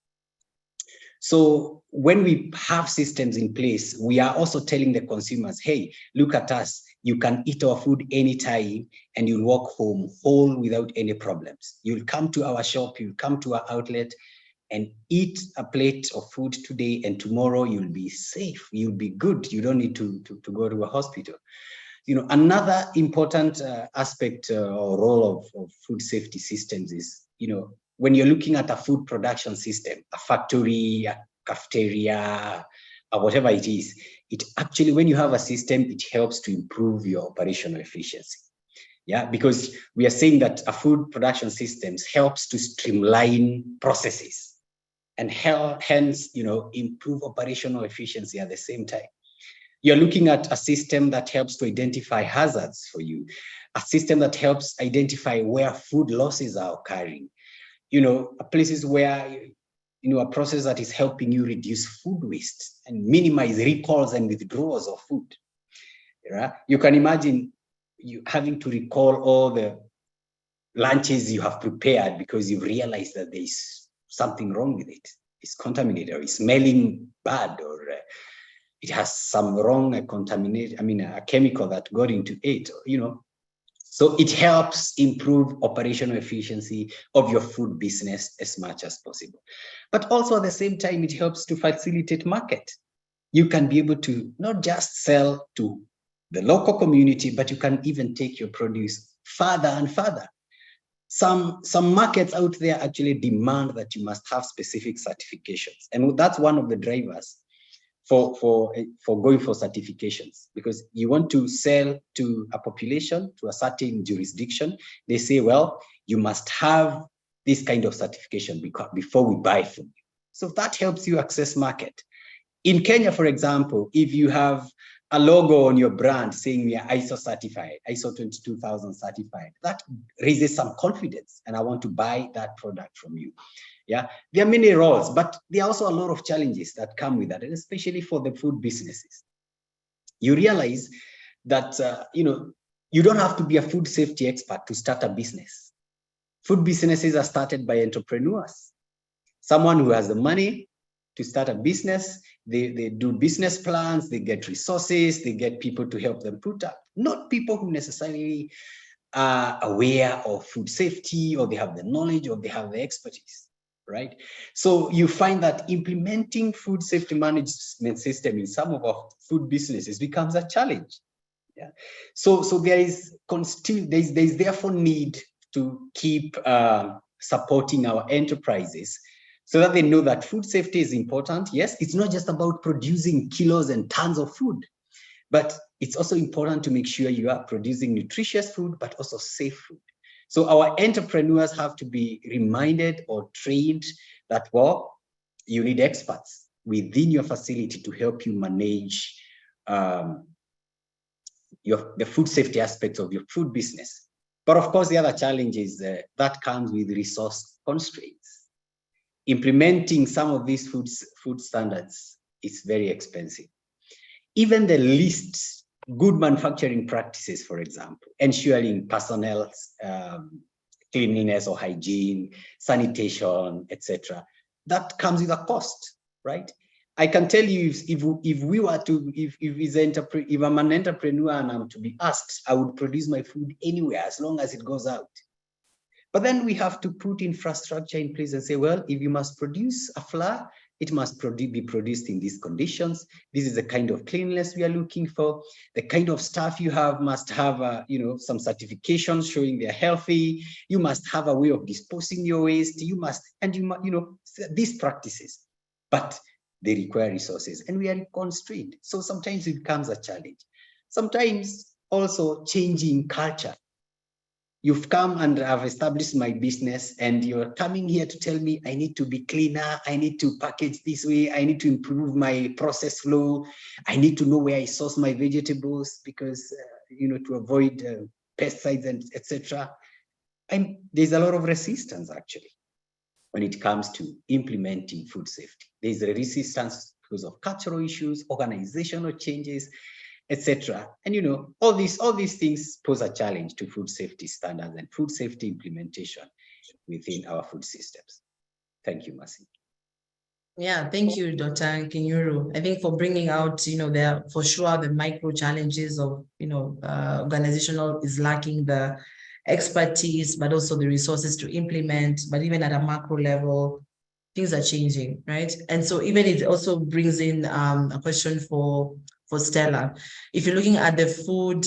So when we have systems in place, we are also telling the consumers, hey, look at us. You can eat our food anytime and you'll walk home whole without any problems. You'll come to our shop, you'll come to our outlet and eat a plate of food today, and tomorrow you'll be safe, you'll be good. You don't need to go to a hospital. Another important aspect or role of food safety systems is, when you're looking at a food production system, a factory, a cafeteria, or whatever it is, it actually, when you have a system, it helps to improve your operational efficiency. Yeah, because we are saying that a food production systems helps to streamline processes and hence, improve operational efficiency at the same time. You're looking at a system that helps to identify hazards for you, a system that helps identify where food losses are occurring, places where, a process that is helping you reduce food waste and minimize recalls and withdrawals of food. You can imagine you having to recall all the lunches you have prepared because you realize that there is something wrong with it. It's contaminated, or it's smelling bad, or it has some wrong a chemical that got into it, So it helps improve operational efficiency of your food business as much as possible. But also at the same time, it helps to facilitate market. You can be able to not just sell to the local community, but you can even take your produce further and further. Some markets out there actually demand that you must have specific certifications. And that's one of the drivers for going for certifications, because you want to sell to a population, to a certain jurisdiction. They say, well, you must have this kind of certification before we buy from you. So that helps you access market. In Kenya, for example, if you have a logo on your brand saying we are ISO certified, ISO 22000 certified, that raises some confidence, and I want to buy that product from you. Yeah, there are many roles, but there are also a lot of challenges that come with that, and especially for the food businesses. You realize that you don't have to be a food safety expert to start a business. Food businesses are started by entrepreneurs. Someone who has the money to start a business, they do business plans, they get resources, they get people to help them put up. Not people who necessarily are aware of food safety, or they have the knowledge, or they have the expertise. Right? So you find that implementing food safety management system in some of our food businesses becomes a challenge. Yeah. So there is therefore need to keep supporting our enterprises so that they know that food safety is important. Yes, it's not just about producing kilos and tons of food, but it's also important to make sure you are producing nutritious food, but also safe food. So our entrepreneurs have to be reminded or trained that, well, you need experts within your facility to help you manage the food safety aspects of your food business. But of course, the other challenge is that comes with resource constraints. Implementing some of these food standards is very expensive. Even the least good manufacturing practices, for example, ensuring personnel's cleanliness or hygiene, sanitation, etc., that comes with a cost, right? I can tell you, if I'm an entrepreneur and I'm to be asked, I would produce my food anywhere as long as it goes out. But then we have to put infrastructure in place and say, well, if you must produce a flour, it must be produced in these conditions. This is the kind of cleanliness we are looking for. The kind of staff you have must have, some certifications showing they're healthy. You must have a way of disposing your waste. These practices, but they require resources, and we are constrained. So sometimes it becomes a challenge. Sometimes also changing culture. You've come and I've established my business, and you're coming here to tell me I need to be cleaner, I need to package this way, I need to improve my process flow, I need to know where I source my vegetables because, to avoid pesticides and etc. And there's a lot of resistance actually when it comes to implementing food safety. There's a resistance because of cultural issues, organizational changes, etc. And all these things pose a challenge to food safety standards and food safety implementation within our food systems. Thank you, Mercy. Yeah, thank you, Dr. Kinyuru. I think for bringing out, there for sure the micro challenges of, organizational is lacking the expertise, but also the resources to implement. But even at a macro level, things are changing, right? And so even it also brings in a question for Stella. If you're looking at the food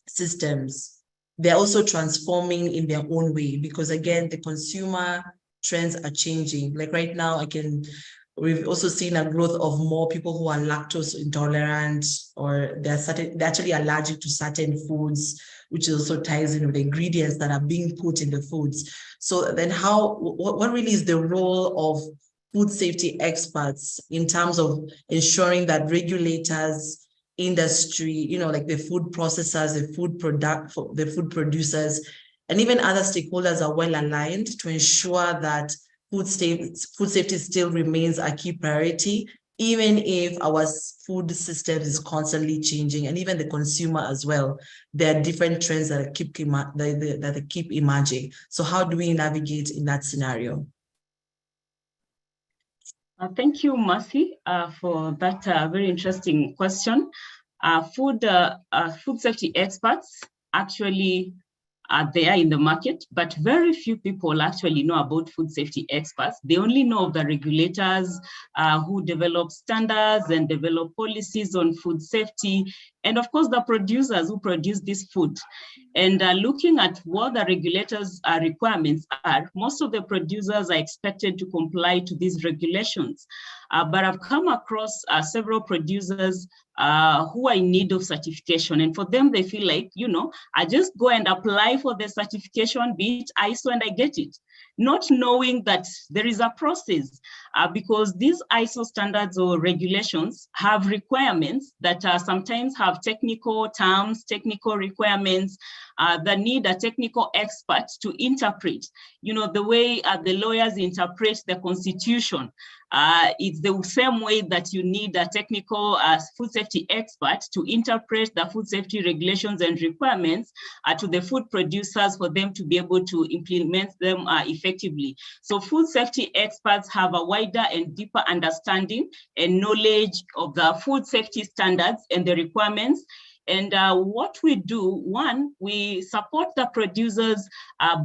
systems, they're also transforming in their own way, because again, the consumer trends are changing. Like right now, we've also seen a growth of more people who are lactose intolerant, or they're actually allergic to certain foods, which also ties in with the ingredients that are being put in the foods. So then what really is the role of food safety experts in terms of ensuring that regulators, industry, like the food processors, the food producers, and even other stakeholders are well aligned to ensure that food safety still remains a key priority, even if our food system is constantly changing, and even the consumer as well. There are different trends that keep emerging. So how do we navigate in that scenario? Thank you, Mercy, for that very interesting question. Food safety experts actually are there in the market, but very few people actually know about food safety experts. They only know of the regulators who develop standards and develop policies on food safety, and of course the producers who produce this food. And looking at what the regulators' requirements are, most of the producers are expected to comply to these regulations. But I've come across several producers who are in need of certification. And for them, they feel like, I just go and apply for the certification, be it ISO, and I get it. Not knowing that there is a process, because these ISO standards or regulations have requirements that sometimes have technical terms, technical requirements that need a technical expert to interpret. The way the lawyers interpret the Constitution. It's the same way that you need a technical food safety expert to interpret the food safety regulations and requirements to the food producers for them to be able to implement them effectively. So food safety experts have a wider and deeper understanding and knowledge of the food safety standards and the requirements. And what we do, one, we support the producers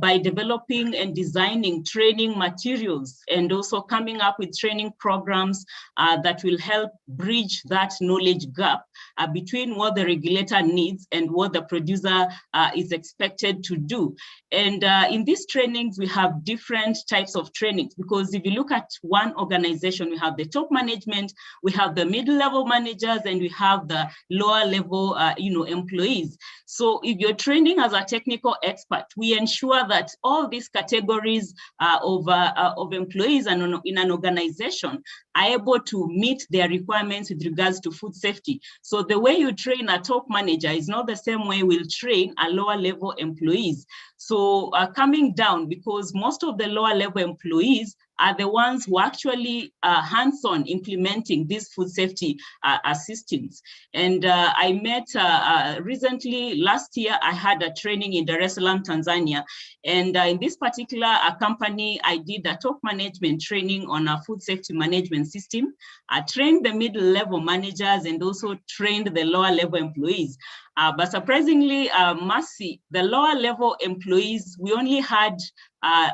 by developing and designing training materials, and also coming up with training programs that will help bridge that knowledge gap between what the regulator needs and what the producer is expected to do. And in these trainings, we have different types of trainings, because if you look at one organization, we have the top management, we have the middle-level managers, and we have the lower-level employees. So if you're training as a technical expert, we ensure that all these categories of employees and in an organization are able to meet their requirements with regards to food safety. So the way you train a top manager is not the same way we'll train a lower level employees. So coming down, because most of the lower level employees are the ones who actually hands-on implementing these food safety systems. And I met recently, last year, I had a training in Dar es Salaam, Tanzania. And in this particular company, I did a top management training on a food safety management system. I trained the middle level managers and also trained the lower level employees. But surprisingly, Mercy, the lower level employees, we only had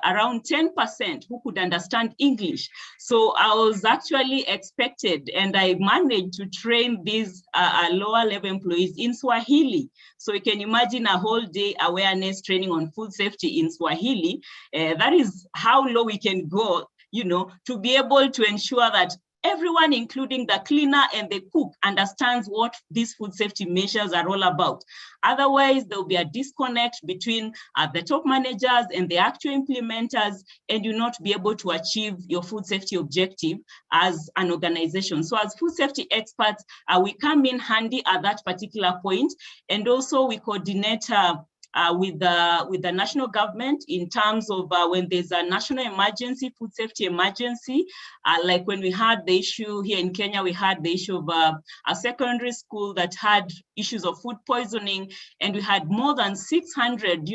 around 10% who could understand English. So I was actually expected, and I managed to train these lower level employees in Swahili. So you can imagine a whole day awareness training on food safety in Swahili. That is how low we can go, you know, to be able to ensure that everyone, including the cleaner and the cook, understands what these food safety measures are all about. Otherwise, there will be a disconnect between the top managers and the actual implementers, and you not be able to achieve your food safety objective as an organization. So as food safety experts, we come in handy at that particular point, and also we coordinate with the national government in terms of when there's a national emergency, food safety emergency, like when we had the issue here in Kenya, we had the issue of a secondary school that had issues of food poisoning, and we had more than 600,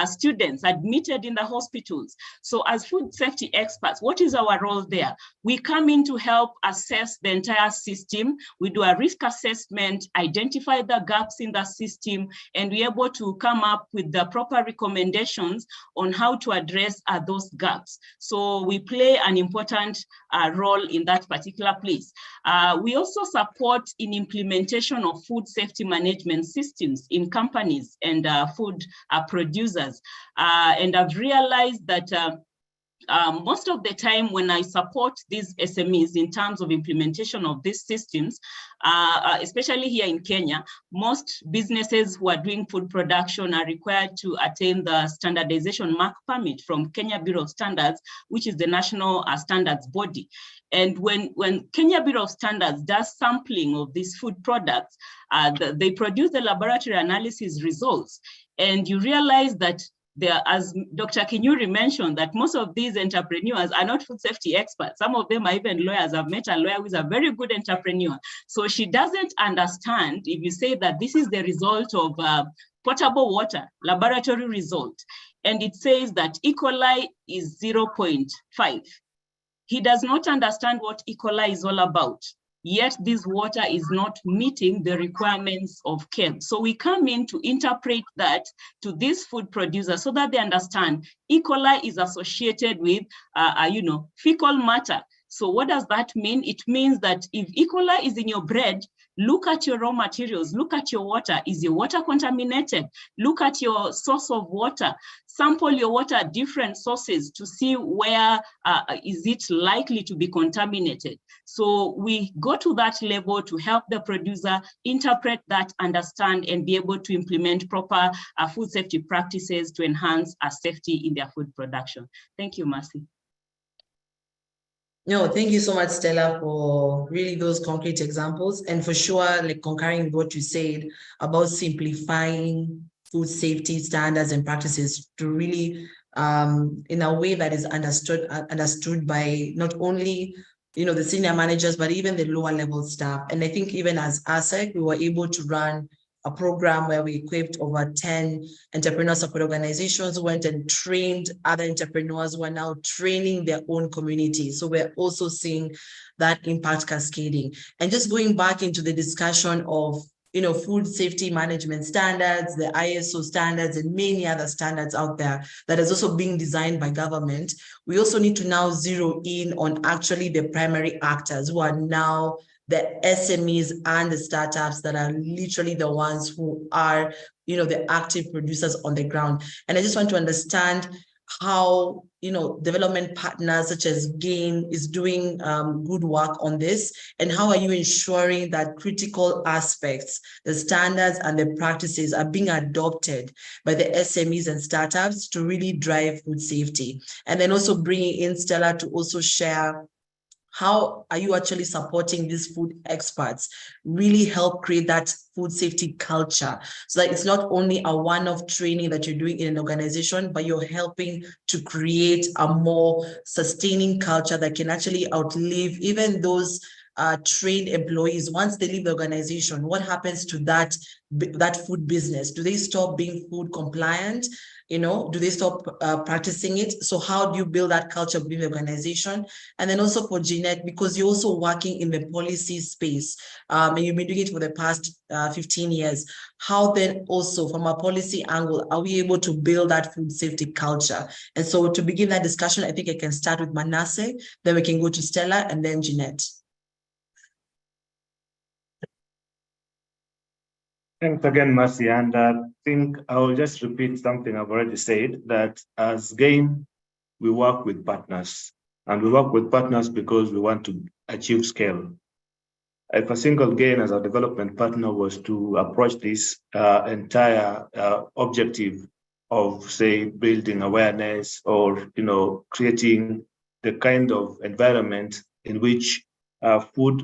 students admitted in the hospitals. So as food safety experts, what is our role there? We come in to help assess the entire system. We do a risk assessment, identify the gaps in the system, and we're able to come up with the proper recommendations on how to address those gaps. So we play an important role in that particular place. We also support in implementation of food safety management systems in companies and food producers. And I've realized that most of the time when I support these SMEs in terms of implementation of these systems, especially here in Kenya, most businesses who are doing food production are required to attain the standardization mark permit from Kenya Bureau of Standards, which is the national standards body. And when Kenya Bureau of Standards does sampling of these food products, they produce the laboratory analysis results, and you realize that as Dr. Kinyuri mentioned, that most of these entrepreneurs are not food safety experts. Some of them are even lawyers. I've met a lawyer who is a very good entrepreneur. So she doesn't understand if you say that this is the result of potable water, laboratory result, and it says that E. coli is 0.5. He does not understand what E. coli is all about. Yet this water is not meeting the requirements of KEBS. So we come in to interpret that to these food producers so that they understand E. coli is associated with, fecal matter. So what does that mean? It means that if E. coli is in your bread, look at your raw materials, look at your water. Is your water contaminated? Look at your source of water. Sample your water at different sources to see where is it likely to be contaminated. So we go to that level to help the producer interpret that, understand, and be able to implement proper food safety practices to enhance safety in their food production. Thank you, Mercy. No, thank you so much, Stella, for really those concrete examples. And for sure, like concurring with what you said about simplifying food safety standards and practices to really, in a way that is understood by not only the senior managers, but even the lower level staff. And I think even as ASEC, we were able to run a program where we equipped over 10 entrepreneur support organizations who went and trained other entrepreneurs who are now training their own communities. So we're also seeing that impact cascading. And just going back into the discussion of food safety management standards, the ISO standards, and many other standards out there that is also being designed by government, we also need to now zero in on actually the primary actors who are now the SMEs and the startups that are literally the ones who are, the active producers on the ground. And I just want to understand how, development partners such as GAIN is doing good work on this, and how are you ensuring that critical aspects, the standards and the practices are being adopted by the SMEs and startups to really drive food safety? And then also bringing in Stella to also share how are you actually supporting these food experts really help create that food safety culture, so that it's not only a one-off training that you're doing in an organization, but you're helping to create a more sustaining culture that can actually outlive even those trained employees. Once they leave the organization, what happens to that food business? Do they stop being food compliant? You know, do they stop practicing it? So how do you build that culture within the organization? And then also for Jeanette, because you're also working in the policy space, and you've been doing it for the past 15 years, how then also from a policy angle, are we able to build that food safety culture? And so to begin that discussion, I think I can start with Manasseh, then we can go to Stella and then Jeanette. Thanks again, Mercy. And I think I will just repeat something I've already said, that as GAIN, we work with partners. And we work with partners because we want to achieve scale. If a single GAIN as a development partner was to approach this entire objective of, say, building awareness or, creating the kind of environment in which food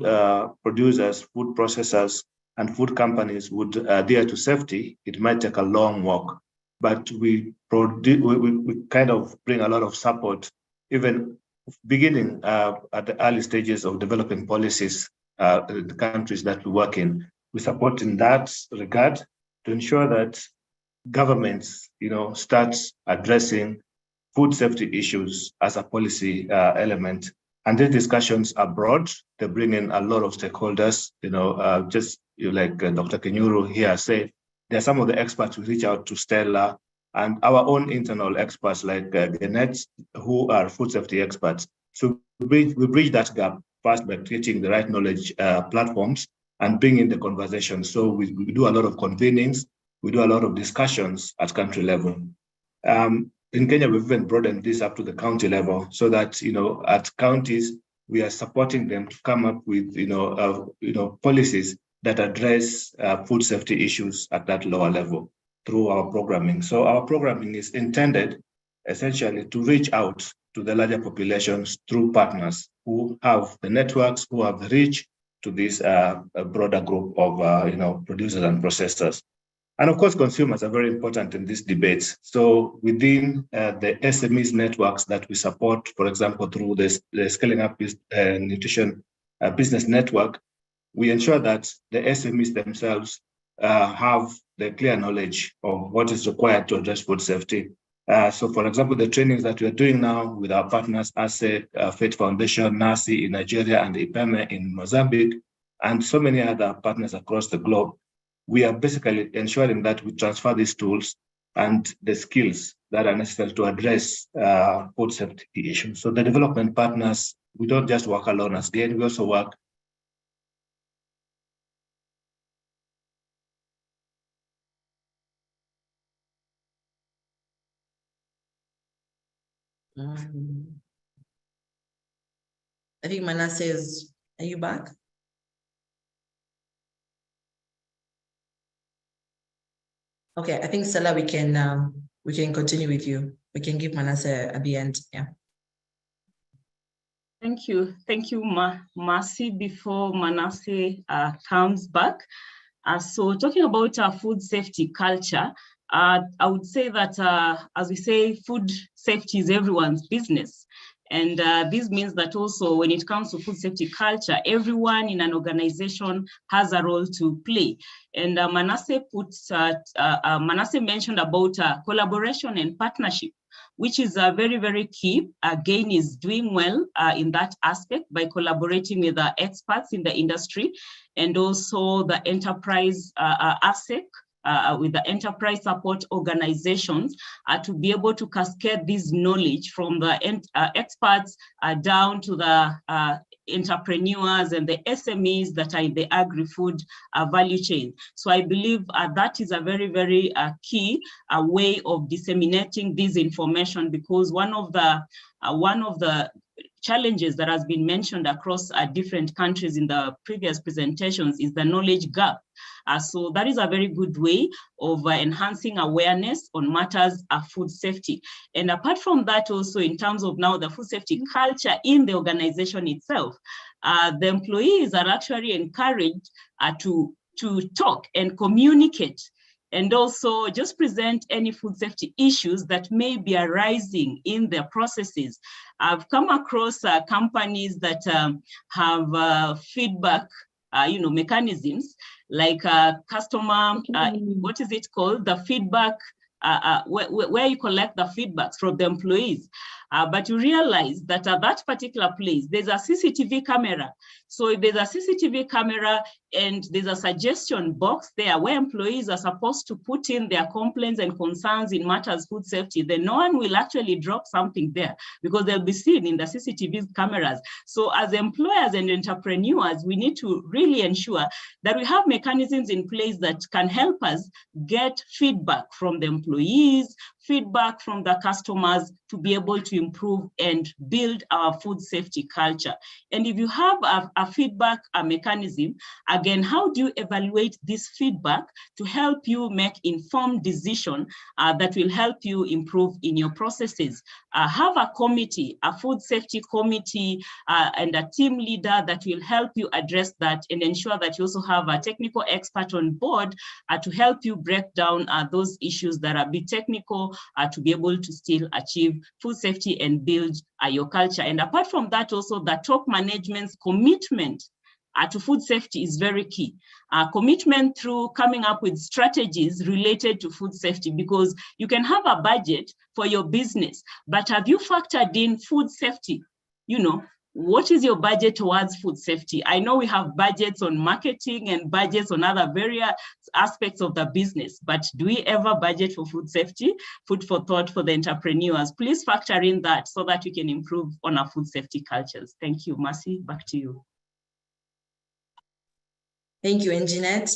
producers, food processors, and food companies would adhere to safety, it might take a long walk. But we kind of bring a lot of support, even beginning at the early stages of developing policies in the countries that we work in. We support in that regard to ensure that governments, start addressing food safety issues as a policy element. And these discussions are broad. They bring in a lot of stakeholders, just like Dr. Kenyuru here said, there are some of the experts who reach out to Stella and our own internal experts like Jeanette, who are food safety experts. So we bridge that gap first by creating the right knowledge platforms and bring in the conversation. So we do a lot of convenings, we do a lot of discussions at country level. In Kenya, we've even broadened this up to the county level so that, at counties, we are supporting them to come up with, policies that address food safety issues at that lower level through our programming. So our programming is intended essentially to reach out to the larger populations through partners who have the networks, who have the reach to this broader group of, producers and processors. And of course, consumers are very important in these debates. So within the SMEs networks that we support, for example, through the Scaling Up Nutrition Business Network, we ensure that the SMEs themselves have the clear knowledge of what is required to address food safety. So for example, the trainings that we are doing now with our partners, ASE, Faith Foundation, NACI in Nigeria, and IPEME in Mozambique, and so many other partners across the globe, we are basically ensuring that we transfer these tools and the skills that are necessary to address food safety issues. So the development partners, we don't just work alone as GAIN, we also work I think Manasseh are you back? Okay, I think Stella, we can continue with you. We can give Manasseh at the end. Yeah. Thank you, Mercy. Before Manasseh comes back, so talking about food safety culture, I would say that as we say, food safety is everyone's business. And this means that also when it comes to food safety culture, everyone in an organization has a role to play. And Manasseh mentioned about collaboration and partnership, which is very, very key. GAIN is doing well in that aspect by collaborating with the experts in the industry and also the enterprise ASEC, with the enterprise support organizations to be able to cascade this knowledge from the experts down to the entrepreneurs and the SMEs that are in the agri-food value chain. So I believe that is a very, very key way of disseminating this information, because one of the challenges that has been mentioned across different countries in the previous presentations is the knowledge gap. So that is a very good way of enhancing awareness on matters of food safety. And apart from that, also in terms of now the food safety culture in the organization itself, the employees are actually encouraged to talk and communicate, and also just present any food safety issues that may be arising in their processes. I've come across companies that have feedback mechanisms, like customer, what is it called? The feedback, where you collect the feedbacks from the employees. But you realize that at that particular place, there's a CCTV camera. So if there's a CCTV camera and there's a suggestion box there where employees are supposed to put in their complaints and concerns in matters food safety, then no one will actually drop something there because they'll be seen in the CCTV cameras. So as employers and entrepreneurs, we need to really ensure that we have mechanisms in place that can help us get feedback from the employees, feedback from the customers to be able to improve and build our food safety culture. And if you have a feedback mechanism, again, how do you evaluate this feedback to help you make informed decision that will help you improve in your processes? Have a committee, a food safety committee, and a team leader that will help you address that and ensure that you also have a technical expert on board to help you break down those issues that are a bit technical to be able to still achieve food safety and build your culture. And apart from that, also the top management's commitment to food safety is very key. Commitment through coming up with strategies related to food safety, because you can have a budget for your business, but have you factored in food safety? What is your budget towards food safety? I know we have budgets on marketing and budgets on other various aspects of the business, but do we ever budget for food safety? Food for thought for the entrepreneurs. Please factor in that so that we can improve on our food safety cultures. Thank you. Mercy, back to you. Thank you, Jeanette.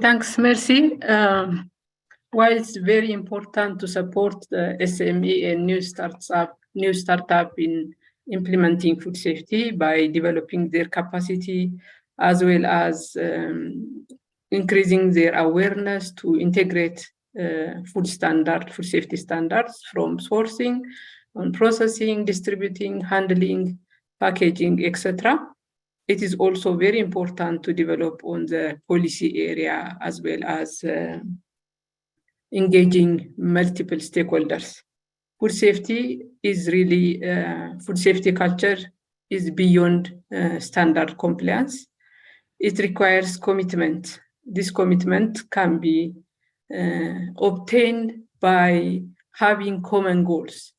Thanks, Mercy. While it's very important to support the SME and new startup in implementing food safety by developing their capacity, as well as increasing their awareness to integrate food safety standards from sourcing, on processing, distributing, handling, packaging, etc. It is also very important to develop on the policy area as well as engaging multiple stakeholders. Food safety is really, food safety culture is beyond standard compliance. It requires commitment. This commitment can be obtained by having common goals.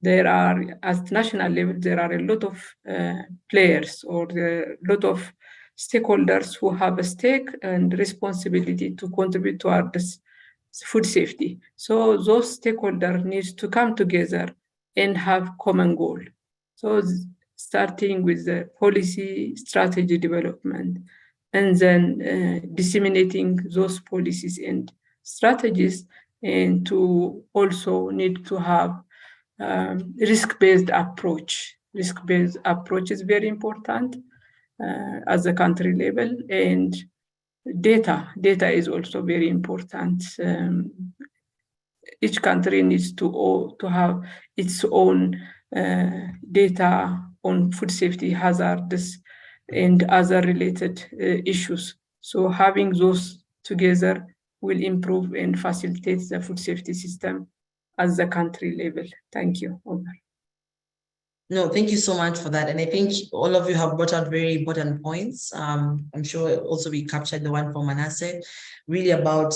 There are, at national level, there are a lot of players or a lot of stakeholders who have a stake and responsibility to contribute toward this food safety. So those stakeholders need to come together and have common goal. So starting with the policy strategy development, and then disseminating those policies and strategies, and to also need to have risk-based approach. Risk-based approach is very important at the country level, and data is also very important. Each country needs to have its own data on food safety hazards and other related issues. So having those together will improve and facilitate the food safety system at the country level. Thank you. Over. No, thank you so much for that. And I think all of you have brought out very important points. I'm sure also we captured the one from Manasseh, really about,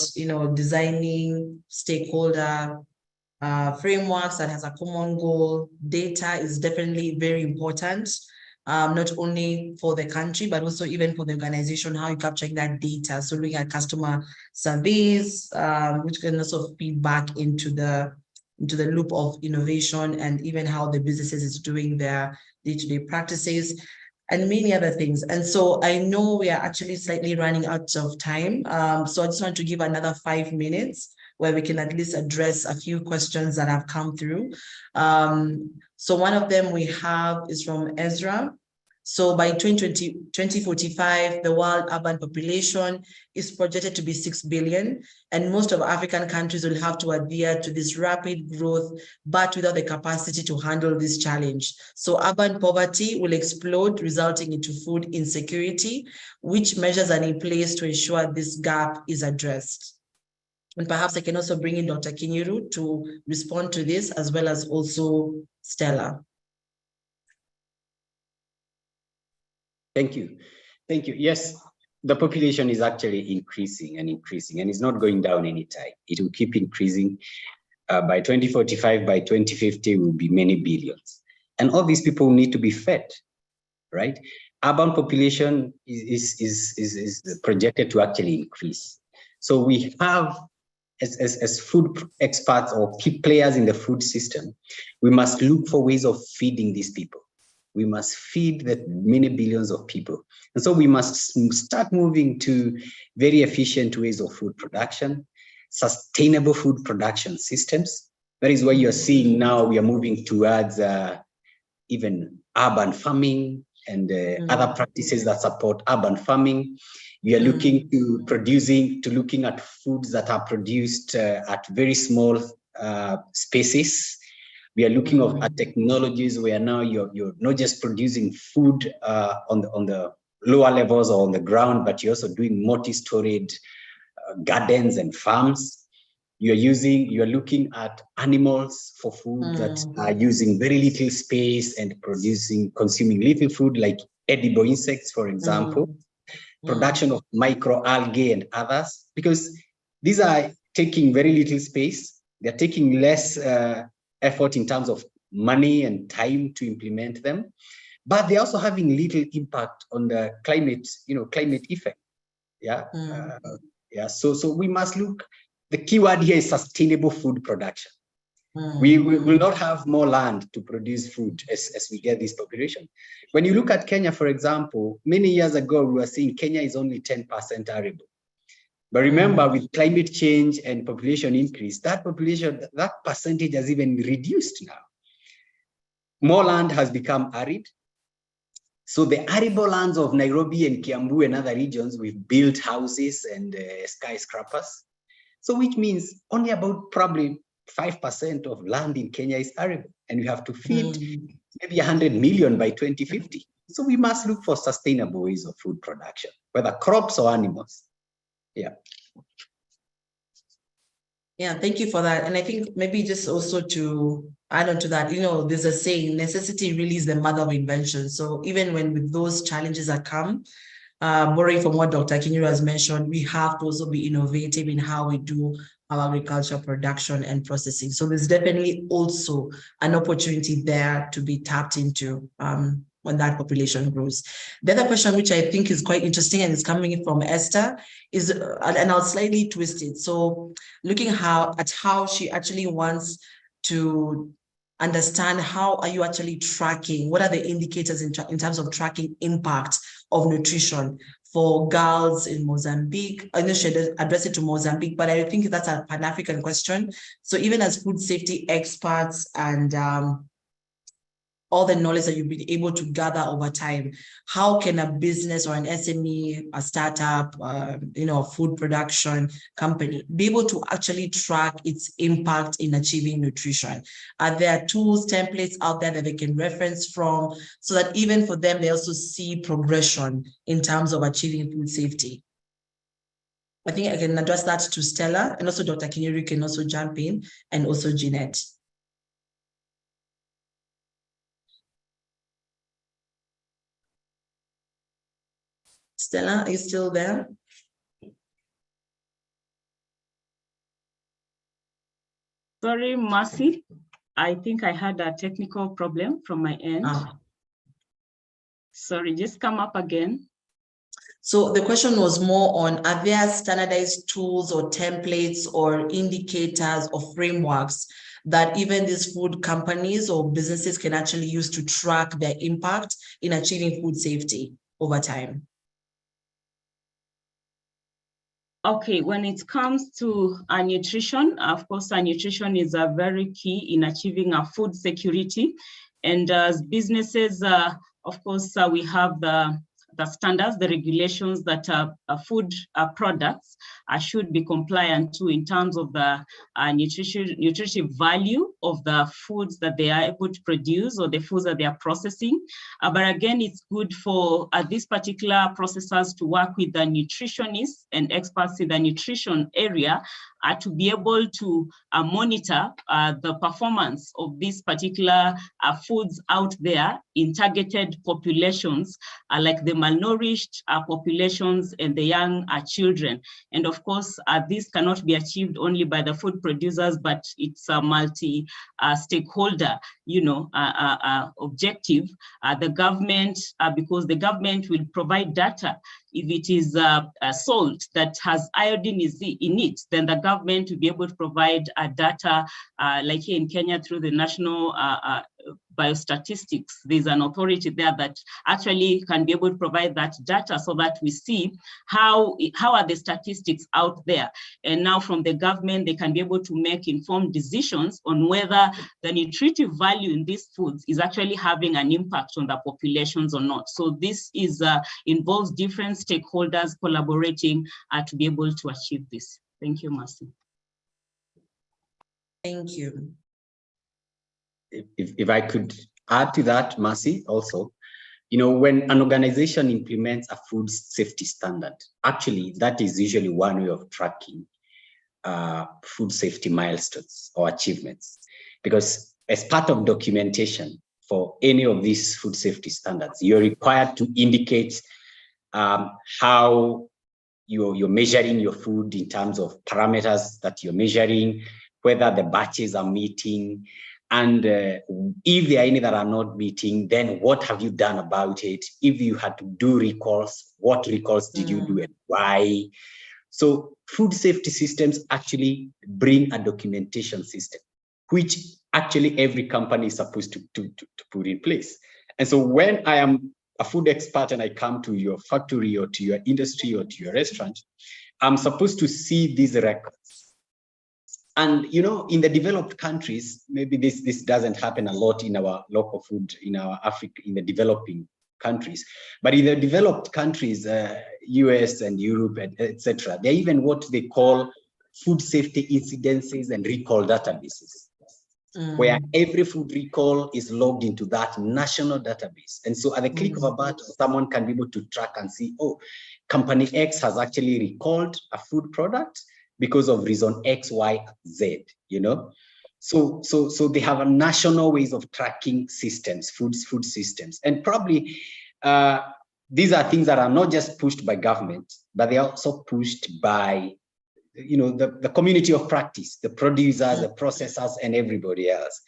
designing stakeholder frameworks that has a common goal. Data is definitely very important, not only for the country, but also even for the organization, how you capturing that data. So looking at customer surveys, which can also feed back into the loop of innovation, and even how the businesses is doing their day-to-day practices and many other things. And so I know we are actually slightly running out of time. So I just want to give another 5 minutes where we can at least address a few questions that have come through. So one of them we have is from Ezra. So by 2045, the world urban population is projected to be 6 billion, and most of African countries will have to adhere to this rapid growth, but without the capacity to handle this challenge. So urban poverty will explode, resulting into food insecurity. Which measures are in place to ensure this gap is addressed? And perhaps I can also bring in Dr. Kinyuru to respond to this, as well as also Stella. Thank you. Thank you. Yes, the population is actually increasing and increasing, and it's not going down anytime. It will keep increasing. By 2045, by 2050, will be many billions. And all these people need to be fed, right? Urban population is projected to actually increase. So we have, as food experts or key players in the food system, we must look for ways of feeding these people. We must feed the many billions of people. And so we must start moving to very efficient ways of food production, sustainable food production systems. That is why you're seeing now we are moving towards even urban farming and other practices that support urban farming. We are looking to looking at foods that are produced at very small spaces. We are looking at technologies where now you're not just producing food on the lower levels or on the ground, but you're also doing multi-storied gardens and farms. You are looking at animals for food that are using very little space and consuming little food, like edible insects, for example. Production of microalgae and others, because these are taking very little space. They're taking less effort in terms of money and time to implement them, but they're also having little impact on the climate, climate effect. Yeah. So we must look, the key word here is sustainable food production. We will not have more land to produce food as we get this population. When you look at Kenya, for example, many years ago, we were saying Kenya is only 10% arable. But remember, with climate change and population increase, that percentage has even reduced now. More land has become arid. So the arable lands of Nairobi and Kiambu and other regions, we've built houses and skyscrapers. So which means only about probably 5% of land in Kenya is arable, and we have to feed maybe 100 million by 2050. So we must look for sustainable ways of food production, whether crops or animals. Yeah. Yeah, thank you for that. And I think maybe just also to add on to that, there's a saying, necessity really is the mother of invention. So even when with those challenges that come, borrowing from what Dr. Kinyuru has mentioned, we have to also be innovative in how we do our agricultural production and processing. So there's definitely also an opportunity there to be tapped into when that population grows. The other question, which I think is quite interesting and is coming from Esther, is, and I'll slightly twist it. So looking at how she actually wants to understand how are you actually tracking, what are the indicators in terms of tracking impact of nutrition for girls in Mozambique. I know she addressed it to Mozambique, but I think that's a Pan-African question. So even as food safety experts and all the knowledge that you've been able to gather over time, how can a business or an SME, a startup, food production company be able to actually track its impact in achieving nutrition? Are there tools, templates out there that they can reference from so that even for them, they also see progression in terms of achieving food safety? I think I can address that to Stella, and also Dr. Kinyuru can also jump in, and also Jeanette. Stella, are you still there? Sorry, Mercy. I think I had a technical problem from my end. Sorry, just come up again. So the question was more on, are there standardized tools or templates or indicators or frameworks that even these food companies or businesses can actually use to track their impact in achieving food safety over time? Okay, when it comes to nutrition, of course, nutrition is very key in achieving food security. And as businesses, of course, we have the standards, the regulations that food products should be compliant to in terms of the nutritive value of the foods that they are able to produce or the foods that they are processing. But again, it's good for these particular processors to work with the nutritionists and experts in the nutrition area to be able to monitor the performance of these particular foods out there in targeted populations, like the malnourished populations and the young children. And of course, this cannot be achieved only by the food producers, but it's a multi-stakeholder, objective. The government, because the government will provide data. If it is salt that has iodine in it, then the government will be able to provide data, like here in Kenya through the National Biostatistics. There's an authority there that actually can be able to provide that data so that we see how are the statistics out there. And now from the government, they can be able to make informed decisions on whether the nutritive value in these foods is actually having an impact on the populations or not. So this is involves different stakeholders collaborating to be able to achieve this. Thank you, Mercy. Thank you. If I could add to that, Mercy, also, when an organization implements a food safety standard, actually, that is usually one way of tracking food safety milestones or achievements. Because as part of documentation for any of these food safety standards, you're required to indicate how you're measuring your food in terms of parameters that you're measuring, whether the batches are meeting, and if there are any that are not meeting, then what have you done about it? If you had to do recalls, what recalls did you do and why? So food safety systems actually bring a documentation system, which actually every company is supposed to put in place. And so when I am a food expert and I come to your factory or to your industry or to your restaurant, I'm supposed to see these records. And in the developed countries, maybe this doesn't happen a lot in our local food, in our Africa, in the developing countries. But in the developed countries, US and Europe, etc., they're even what they call food safety incidences and recall databases, where every food recall is logged into that national database. And so at the click of a button, someone can be able to track and see, oh, company X has actually recalled a food product because of reason X, Y, Z, So they have a national ways of tracking systems, food systems. And probably these are things that are not just pushed by government, but they are also pushed by, the community of practice, the producers, the processors, and everybody else.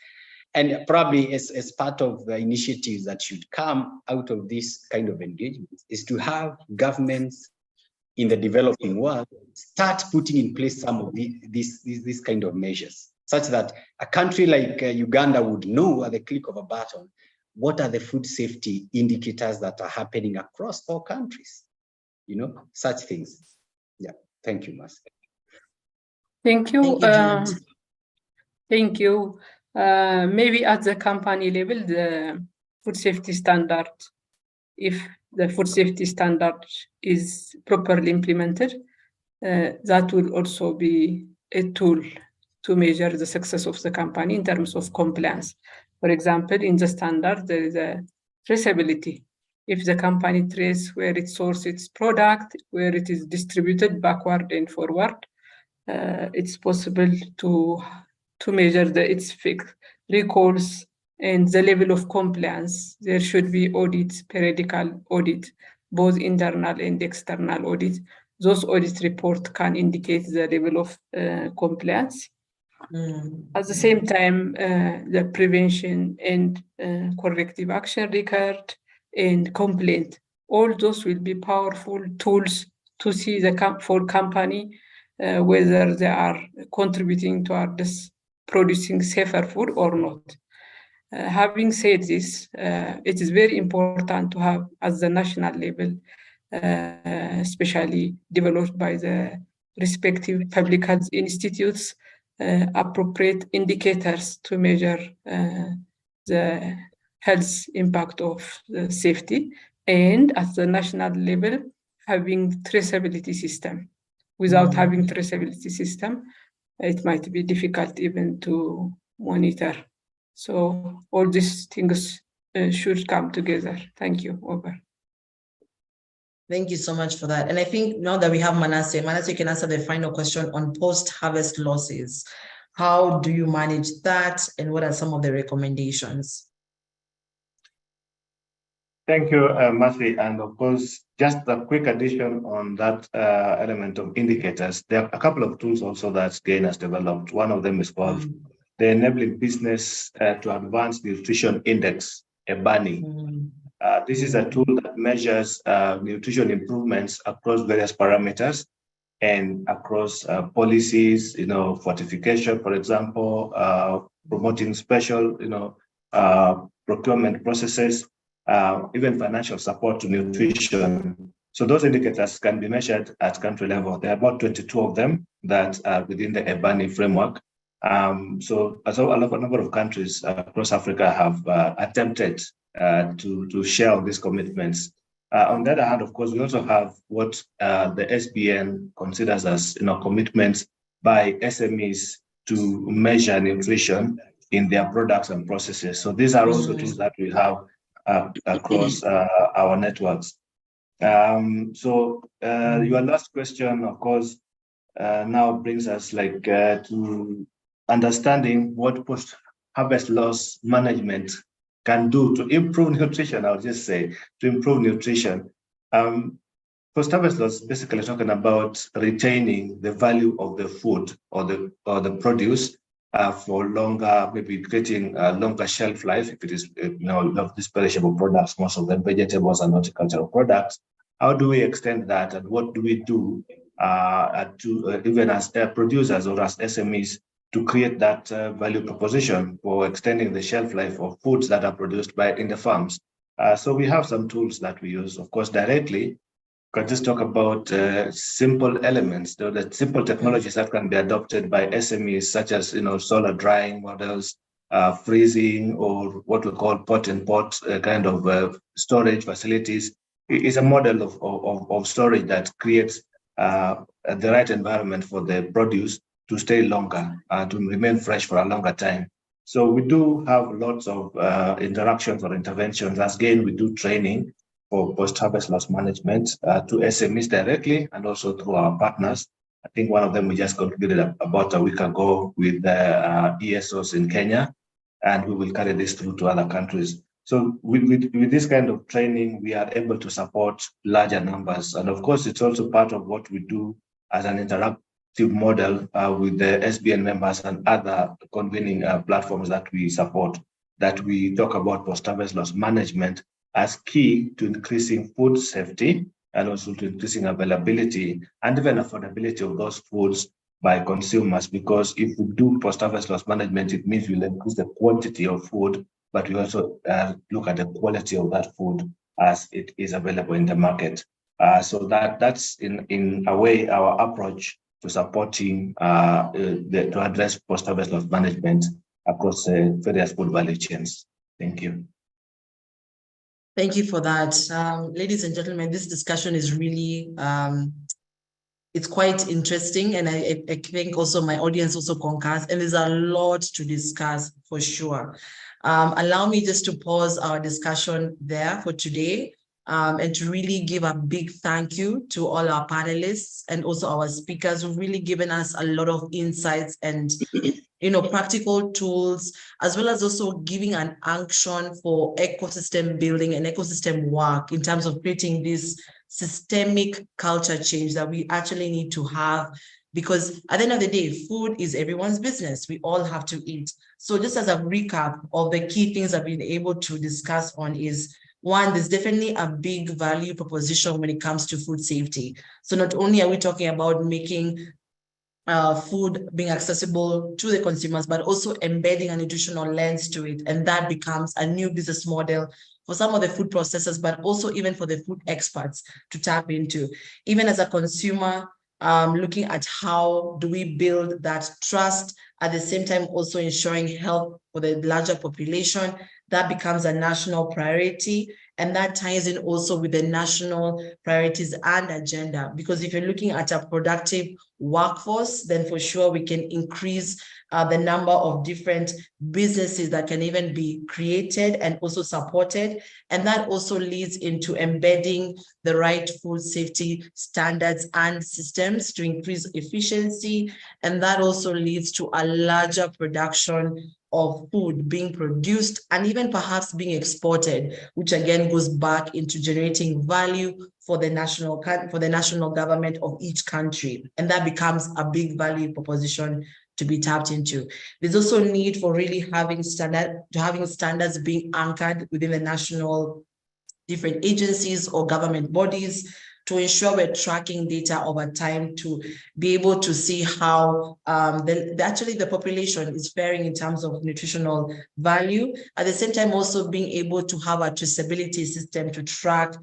And probably as part of the initiatives that should come out of this kind of engagement is to have governments in the developing world start putting in place some of these kind of measures, such that a country like Uganda would know at the click of a button, what are the food safety indicators that are happening across all countries, such things. Yeah, thank you, Mercy. Thank you. Thank you, Maybe at the company level, the food safety standard, if the food safety standard is properly implemented, that will also be a tool to measure the success of the company in terms of compliance. For example, in the standard, there is a traceability. If the company traces where it sources its product, where it is distributed backward and forward, it's possible to measure its fixed recalls and the level of compliance. There should be audits, periodical audit, both internal and external audit. Those audit reports can indicate the level of compliance. At the same time, the prevention and corrective action record and complaint, all those will be powerful tools to see for company whether they are contributing to this producing safer food or not. Having said this, it is very important to have at the national level, especially developed by the respective public health institutes appropriate indicators to measure the health impact of the safety, and at the national level, having traceability system. Without having traceability system, it might be difficult even to monitor. So all these things should come together. Thank you. Over. Thank you so much for that. And I think now that we have Manasseh, Manasseh can answer the final question on post-harvest losses. How do you manage that, and what are some of the recommendations? Thank you, Matthew. And of course, just a quick addition on that element of indicators. There are a couple of tools also that GAIN has developed. One of them is called the Enabling Business to Advance Nutrition Index, EBANI. This is a tool that measures nutrition improvements across various parameters and across policies, fortification, for example, promoting special, procurement processes, even financial support to nutrition. So those indicators can be measured at country level. There are about 22 of them that are within the EBANI framework. So a number of countries across Africa have attempted to share these commitments. On the other hand, of course, we also have what the SBN considers as commitments by SMEs to measure nutrition in their products and processes. So these are also tools that we have across our networks. So your last question, of course, now brings us to understanding what post-harvest loss management can do to improve nutrition. I'll just say to improve nutrition. Post-harvest loss basically talking about retaining the value of the food or the produce for longer, maybe creating a longer shelf life. If it is, of these perishable products, most of them vegetables and horticultural products. How do we extend that, and what do we do even as producers or as SMEs to create that value proposition for extending the shelf life of foods that are produced in the farms? So we have some tools that we use, of course, directly. Can just talk about simple elements, the simple technologies that can be adopted by SMEs, such as solar drying models, freezing, or what we call pot and pot kind of storage facilities. It is a model of storage that creates the right environment for the produce to stay longer, to remain fresh for a longer time. So we do have lots of interactions or interventions. As again, we do training for post-harvest loss management to SMEs directly and also through our partners. I think one of them we just concluded about a week ago with the ESOs in Kenya, and we will carry this through to other countries. So with this kind of training, we are able to support larger numbers. And of course, it's also part of what we do as an interactive model with the SBN members and other convening platforms that we support, that we talk about post-harvest loss management as key to increasing food safety and also to increasing availability and even affordability of those foods by consumers. Because if we do post-harvest loss management, it means we'll increase the quantity of food, but we also look at the quality of that food as it is available in the market. So that's in a way our approach to supporting to address post-harvest loss management across various food value chains. Thank you. Thank you for that. Ladies and gentlemen, this discussion is really, it's quite interesting. And I think also my audience also concurs, and there's a lot to discuss for sure. Allow me just to pause our discussion there for today and to really give a big thank you to all our panelists and also our speakers who've really given us a lot of insights and practical tools, as well as also giving an action for ecosystem building and ecosystem work in terms of creating this systemic culture change that we actually need to have, because at the end of the day, food is everyone's business. We all have to eat. So just as a recap of the key things I've been able to discuss on is, one, there's definitely a big value proposition when it comes to food safety. So not only are we talking about making food being accessible to the consumers, but also embedding a nutritional lens to it. And that becomes a new business model for some of the food processors, but also even for the food experts to tap into. Even as a consumer, looking at how do we build that trust, at the same time also ensuring health for the larger population. That becomes a national priority, and that ties in also with the national priorities and agenda. Because if you're looking at a productive workforce, then for sure we can increase the number of different businesses that can even be created and also supported. And that also leads into embedding the right food safety standards and systems to increase efficiency. And that also leads to a larger production of food being produced and even perhaps being exported, which again goes back into generating value for the national government of each country. And that becomes a big value proposition to be tapped into. There's also a need for really having standards being anchored within the national different agencies or government bodies to ensure we're tracking data over time to be able to see how actually the population is faring in terms of nutritional value. At the same time, also being able to have a traceability system to track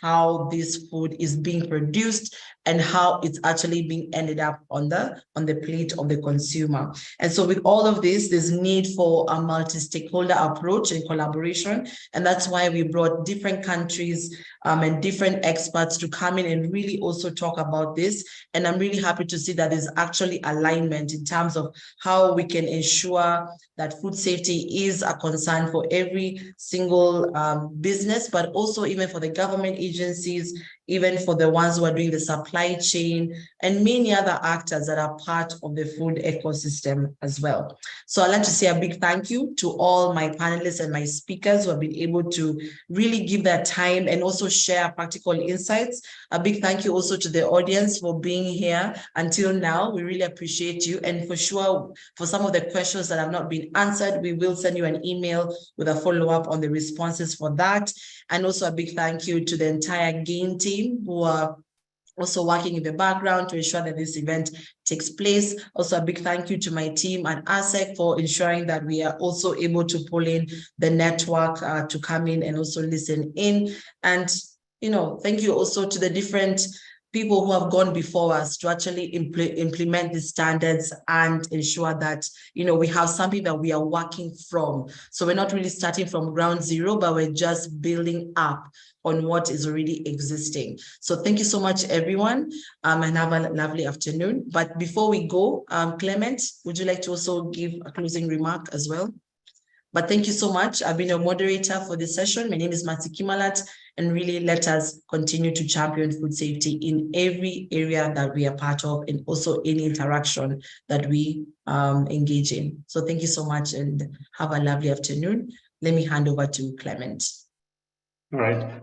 how this food is being produced and how it's actually being ended up on the plate of the consumer. And so with all of this, there's need for a multi-stakeholder approach and collaboration. And that's why we brought different countries and different experts to come in and really also talk about this. And I'm really happy to see that there's actually alignment in terms of how we can ensure that food safety is a concern for every single business, but also even for the government agencies, even for the ones who are doing the supply chain and many other actors that are part of the food ecosystem as well. So I'd like to say a big thank you to all my panelists and my speakers who have been able to really give their time and also share practical insights. A big thank you also to the audience for being here until now. We really appreciate you. And for sure, for some of the questions that have not been answered, we will send you an email with a follow-up on the responses for that. And also a big thank you to the entire GAIN team who are also working in the background to ensure that this event takes place. Also a big thank you to my team at ASEC for ensuring that we are also able to pull in the network to come in and also listen in. And, you know, thank you also to the different people who have gone before us to actually implement the standards and ensure that, you know, we have something that we are working from. So we're not really starting from ground zero, but we're just building up on what is already existing. So thank you so much, everyone, and have a lovely afternoon. But before we go, Clement, would you like to also give a closing remark as well? But thank you so much. I've been a moderator for this session. My name is Mercy Kimalat, and really let us continue to champion food safety in every area that we are part of and also any interaction that we engage in. So thank you so much and have a lovely afternoon. Let me hand over to Clement. All right.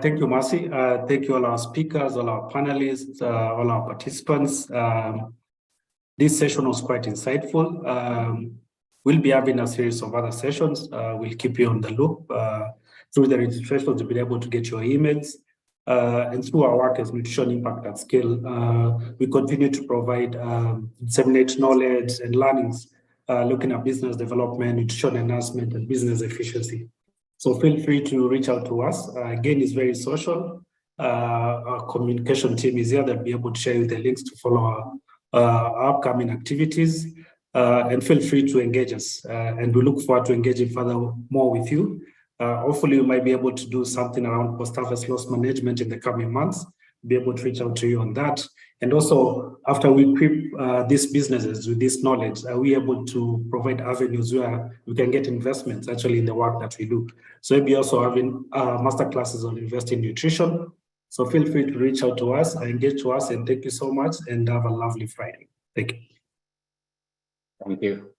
Thank you, Mercy. Thank you all our speakers, all our panelists, all our participants. This session was quite insightful. We'll be having a series of other sessions. We'll keep you on the loop. Through the registration to be able to get your emails. And through our work as Nutrition Impact at Scale, we continue to provide, disseminate knowledge and learnings, looking at business development, nutrition enhancement, and business efficiency. So feel free to reach out to us. Again, it's very social. Our communication team is here. They'll be able to share you the links to follow our upcoming activities. And feel free to engage us. And we look forward to engaging further more with you. Hopefully, we might be able to do something around post-harvest loss management in the coming months, be able to reach out to you on that. And also, after we equip these businesses with this knowledge, are we able to provide avenues where we can get investments actually in the work that we do? So we'll be also having masterclasses on investing in nutrition. So feel free to reach out to us, engage to us, and thank you so much, and have a lovely Friday. Thank you. Thank you.